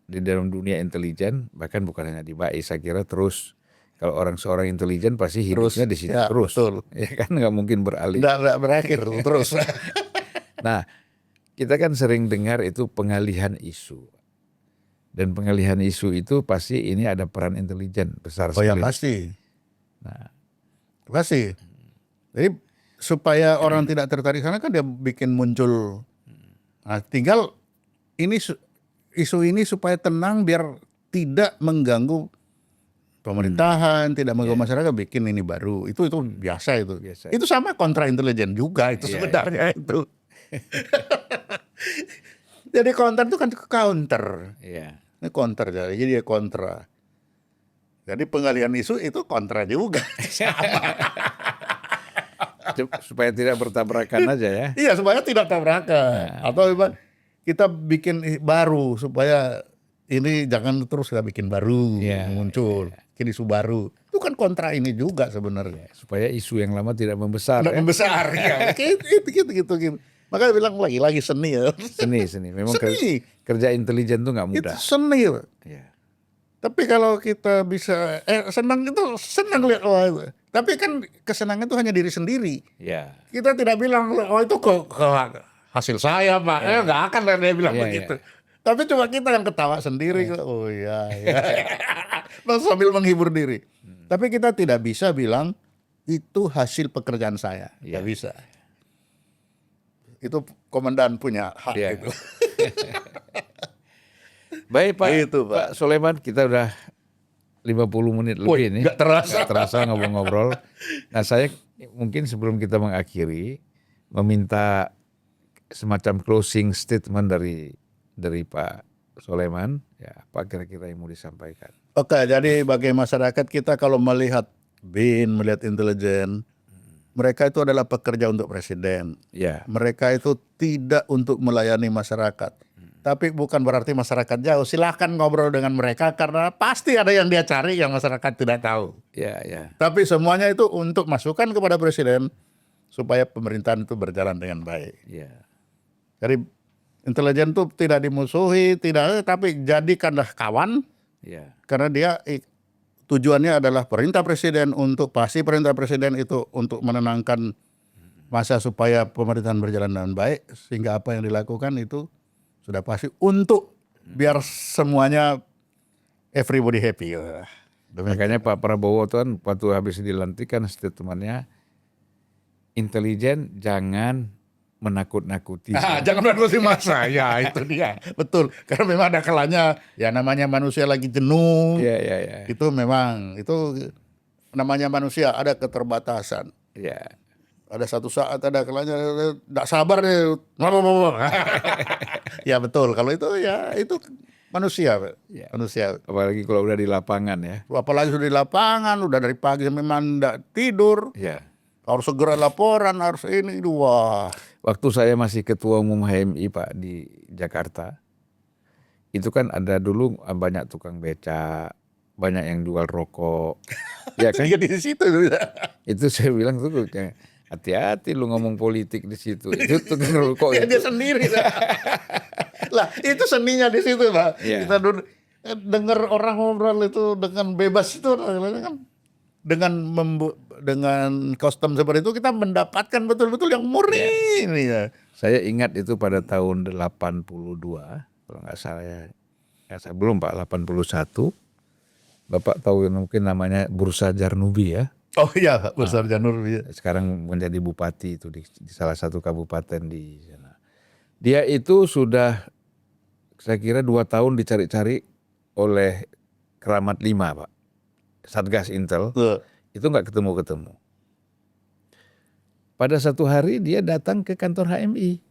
di dalam dunia intelijen, bahkan bukan hanya di BAIS, saya kira terus kalau seorang intelijen pasti hidupnya di situ ya, terus. betul. Ya kan nggak mungkin beralih. Nggak berakhir terus. Nah, kita kan sering dengar itu pengalihan isu. Dan pengalihan isu itu pasti ini ada peran intelijen besar Oh ya sekali. pasti. Nah, Pasti. Jadi supaya orang tidak tertarik sana kan dia bikin muncul. Nah, tinggal ini isu ini supaya tenang biar tidak mengganggu pemerintahan, tidak mengganggu masyarakat, bikin ini baru. Itu biasa itu. Biasa. Itu sama kontra intelijen juga itu sebenarnya itu. Jadi counter itu kan counter. iya. Ini counter jadi dia kontra. Jadi pengalihan isu itu kontra juga. Supaya tidak bertabrakan aja ya. Iya supaya tidak tabrakan. Atau kita bikin baru supaya ini jangan terus kita bikin baru muncul. Bikin isu baru. Itu kan kontra ini juga sebenarnya. Supaya isu yang lama tidak membesar. Tidak membesar ya. Gitu. Makanya bilang lagi seni ya. Seni. Memang Seni. kerja intelijen tuh nggak Itu mudah. seni. Iya. Tapi kalau kita bisa senang lihat itu. Tapi kan kesenangan itu hanya diri sendiri. Iya. Kita tidak bilang oh itu kok hasil saya Pak. Nggak akan dia bilang begitu. Tapi cuma kita yang ketawa sendiri. Oh iya, iya. Sambil menghibur diri. Tapi kita tidak bisa bilang itu hasil pekerjaan saya. Nggak bisa. Itu komandan punya hak itu. Baik Pak, Itu, Pak. Pak Soleman, kita udah 50 menit lebih nih. Nggak terasa. Nggak terasa ngobrol-ngobrol. Nah saya mungkin sebelum kita mengakhiri, meminta semacam closing statement dari Pak Soleman. Ya, apa kira-kira yang mau disampaikan? Oke, jadi bagi masyarakat kita kalau melihat BIN, melihat intelijen, mereka itu adalah pekerja untuk presiden. Ya, Mereka itu tidak untuk melayani masyarakat. Tapi bukan berarti masyarakat jauh. Silahkan ngobrol dengan mereka karena pasti ada yang dia cari yang masyarakat tidak tahu. ya, ya. Tapi semuanya itu untuk masukan kepada presiden supaya pemerintahan itu berjalan dengan baik. Ya, Jadi intelijen itu tidak dimusuhi, tapi jadikanlah kawan ya, karena dia tujuannya adalah perintah presiden untuk pasti perintah presiden itu untuk menenangkan masa supaya pemerintahan berjalan dengan baik sehingga apa yang dilakukan itu sudah pasti untuk biar semuanya everybody happy. makanya Pak Prabowo tuh kan waktu habis dilantik kan statementnya, intelijen jangan menakut-nakuti. Jangan menakuti masa, ya itu dia. Betul, karena memang ada kalanya ya namanya manusia lagi jenuh. Ya, ya, ya. Itu memang, itu namanya manusia ada keterbatasan. Ya, Ada satu saat ada kalanya tidak sabar deh. Ya betul, kalau itu ya itu manusia, Pak. Ya. Manusia. apalagi kalau udah di lapangan ya. Apalagi sudah di lapangan, udah dari pagi memang tidak tidur, Ya. harus segera laporan, harus ini, wah. Waktu saya masih ketua umum HMI Pak di Jakarta, itu kan ada dulu banyak tukang beca, banyak yang jual rokok. Ya kan? Di situ. Itu saya bilang tuh kayak, hati-hati lu ngomong politik di situ. Itu tukang rokok Ya, itu. dia sendiri. Lah, itu seninya di situ, Pak. Iya. Kita dengar orang ngobrol itu dengan bebas itu kan dengan kostum seperti itu kita mendapatkan betul-betul yang murni ini ya. Saya ingat itu pada tahun 82, kalau nggak salah ya belum Pak, 81. Bapak tahu mungkin namanya Bursa Jarnubi ya. Oh iya, Pak, Besar Janur. Sekarang menjadi bupati itu di salah satu kabupaten di sana. Dia itu sudah saya kira 2 tahun dicari-cari oleh Keramat 5 Pak. Satgas Intel. Itu nggak ketemu-ketemu. Pada satu hari dia datang ke kantor HMI.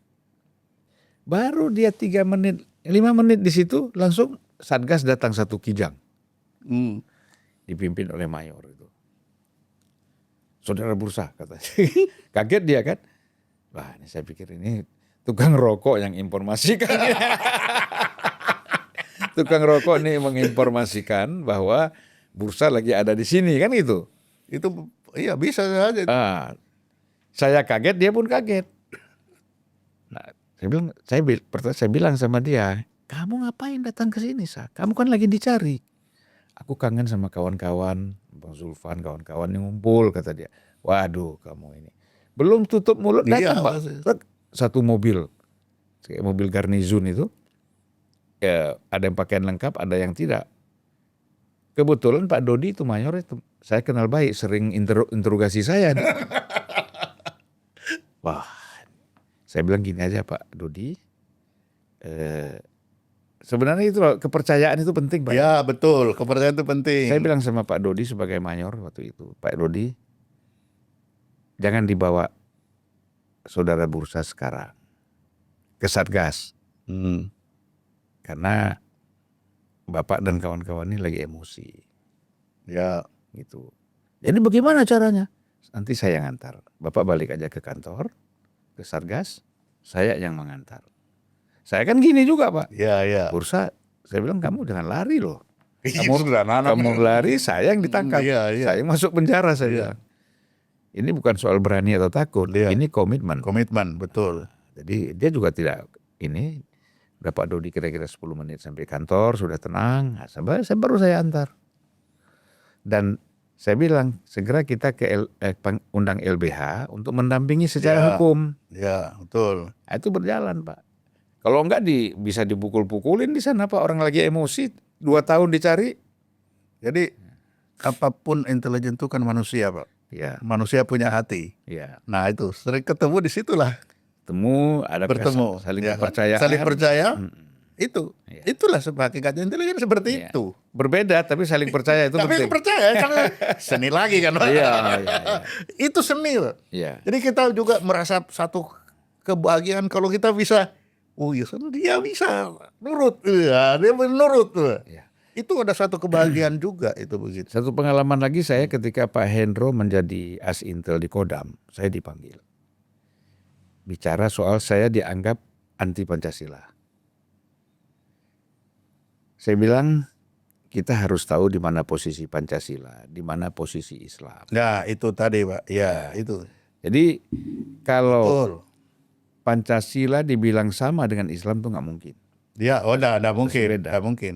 Baru dia 5 menit di situ langsung Satgas datang satu kijang. Dipimpin oleh mayor itu. Saudara Bursa katanya. Kaget dia kan. Wah ini saya pikir ini tukang rokok yang informasikan. Tukang rokok nih menginformasikan bahwa Bursa lagi ada di sini kan gitu. Itu iya bisa saja. Saya kaget, dia pun kaget. Nah, saya bilang sama dia, kamu ngapain datang ke sini, Sa? Kamu kan lagi dicari. Aku kangen sama kawan-kawan, Bang Zulfan, kawan-kawan yang ngumpul, kata dia. Waduh, kamu ini. Belum tutup mulut, datang, Pak. Satu mobil, kayak mobil garnizon itu. Ya, ada yang pakaian lengkap, ada yang tidak. Kebetulan Pak Dodi itu mayor itu, saya kenal baik, sering interogasi saya. Wah, saya bilang gini aja Pak Dodi, sebenarnya itu kepercayaan itu penting Pak. Ya betul, kepercayaan itu penting. Saya bilang sama Pak Dodi sebagai mayor waktu itu, Pak Dodi, jangan dibawa saudara Bursa sekarang ke Satgas, karena Bapak dan kawan-kawan ini lagi emosi, ya gitu. Jadi bagaimana caranya? Nanti saya yang antar. Bapak balik aja ke kantor, ke Satgas, saya yang mengantar. Saya kan gini juga Pak. Ya. Bursa, saya bilang kamu jangan lari loh. Kamu lari, saya yang ditangkap. Saya yang masuk penjara saya bilang. Ini bukan soal berani atau takut, ini komitmen. Komitmen, betul. Jadi dia juga tidak ini. Bapak Dodi kira-kira 10 menit sampai kantor, sudah tenang. Nah, baru saya antar. Dan saya bilang segera kita undang LBH untuk mendampingi secara hukum. Ya, betul. Nah, itu berjalan Pak. Kalau enggak bisa dipukul-pukulin di sana Pak, orang lagi emosi 2 tahun dicari. Jadi apapun intelijen itu kan manusia Pak. Ya, Manusia punya hati. ya. Nah itu sering ketemu di situlah. Temu, ada Bertemu. saling Ya kan? kepercayaan. Saling percaya. Mm-mm. Itulah hakikatnya intelijen seperti Iya. itu. Berbeda tapi saling percaya itu Tapi penting. percaya karena seni lagi kan Pak. Iya, iya. Itu seni Pak. Iya. Jadi kita juga merasa satu kebahagiaan kalau kita bisa, oh iya dia bisa nurut, ya, dia menurut. Iya. Itu ada satu kebahagiaan juga itu begitu. Satu pengalaman lagi saya ketika Pak Hendro menjadi Asintel di Kodam, saya dipanggil. Bicara soal saya dianggap anti Pancasila. Saya bilang kita harus tahu di mana posisi Pancasila, di mana posisi Islam. Ya itu tadi Pak, ya itu. Jadi kalau Betul. Pancasila dibilang sama dengan Islam tuh nggak mungkin. Ya, enggak mungkin, beda. enggak mungkin.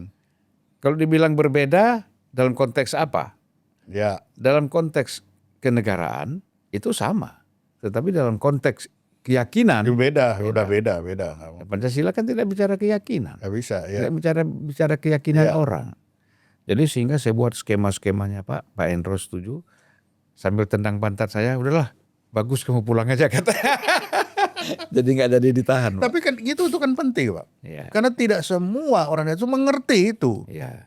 Kalau dibilang berbeda dalam konteks apa? Ya, Dalam konteks kenegaraan itu sama, tetapi dalam konteks keyakinan, itu beda, udah beda. Nggak mungkin. Pancasila kan tidak bicara keyakinan, Nggak bisa ya. tidak bicara keyakinan Ya. orang. Jadi sehingga saya buat skema-skemanya Pak Hendro setuju, sambil tendang pantat saya, udahlah, bagus kamu pulang aja kata. Jadi nggak jadi ditahan. Pak. Tapi kan itu kan penting Pak. Ya, Karena tidak semua orang itu mengerti itu. ya,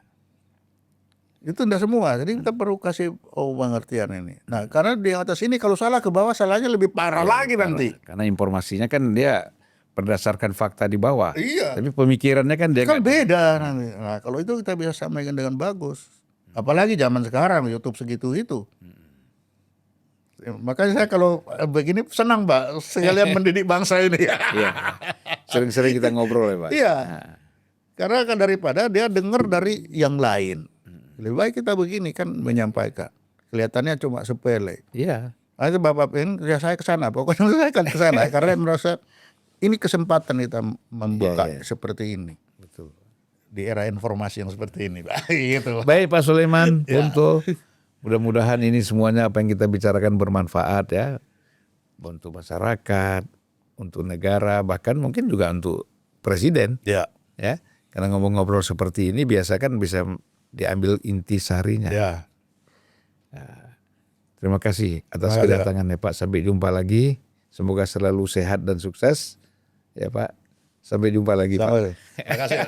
Itu tidak semua. Jadi kita perlu kasih pengertian ini. Nah, karena di atas ini kalau salah ke bawah salahnya lebih parah lagi nanti. karena informasinya kan dia berdasarkan fakta di bawah. Iya. Tapi pemikirannya kan dia Kan nggak- beda nanti. Nah, kalau itu kita bisa sampaikan dengan bagus. Apalagi zaman sekarang YouTube segitu itu. Makanya saya kalau begini senang Pak, sekalian mendidik bangsa ini. Iya. Sering-sering kita ngobrol ya Pak. Iya. Nah, Karena kan daripada dia dengar dari yang lain. Lebih baik kita begini kan menyampaikan. Kelihatannya cuma sepele. Iya. Nah, itu Bapak pengen ya saya ke sana. Pokoknya saya akan ke sana karena merasa ini kesempatan kita membuka Iya, iya. seperti ini. Betul. Di era informasi yang seperti ini, Pak. Gitu. Baik Pak Sulaiman, Ya. Ponto. Mudah-mudahan ini semuanya apa yang kita bicarakan bermanfaat ya. Untuk masyarakat, untuk negara, bahkan mungkin juga untuk presiden. Ya. Ya. Karena ngobrol-ngobrol seperti ini biasa kan bisa diambil intisarinya. Ya. Terima kasih atas Terima kasih, kedatangannya Pak. Sampai jumpa lagi. Semoga selalu sehat dan sukses. Ya Pak. Sampai jumpa lagi Pak. Terima kasih.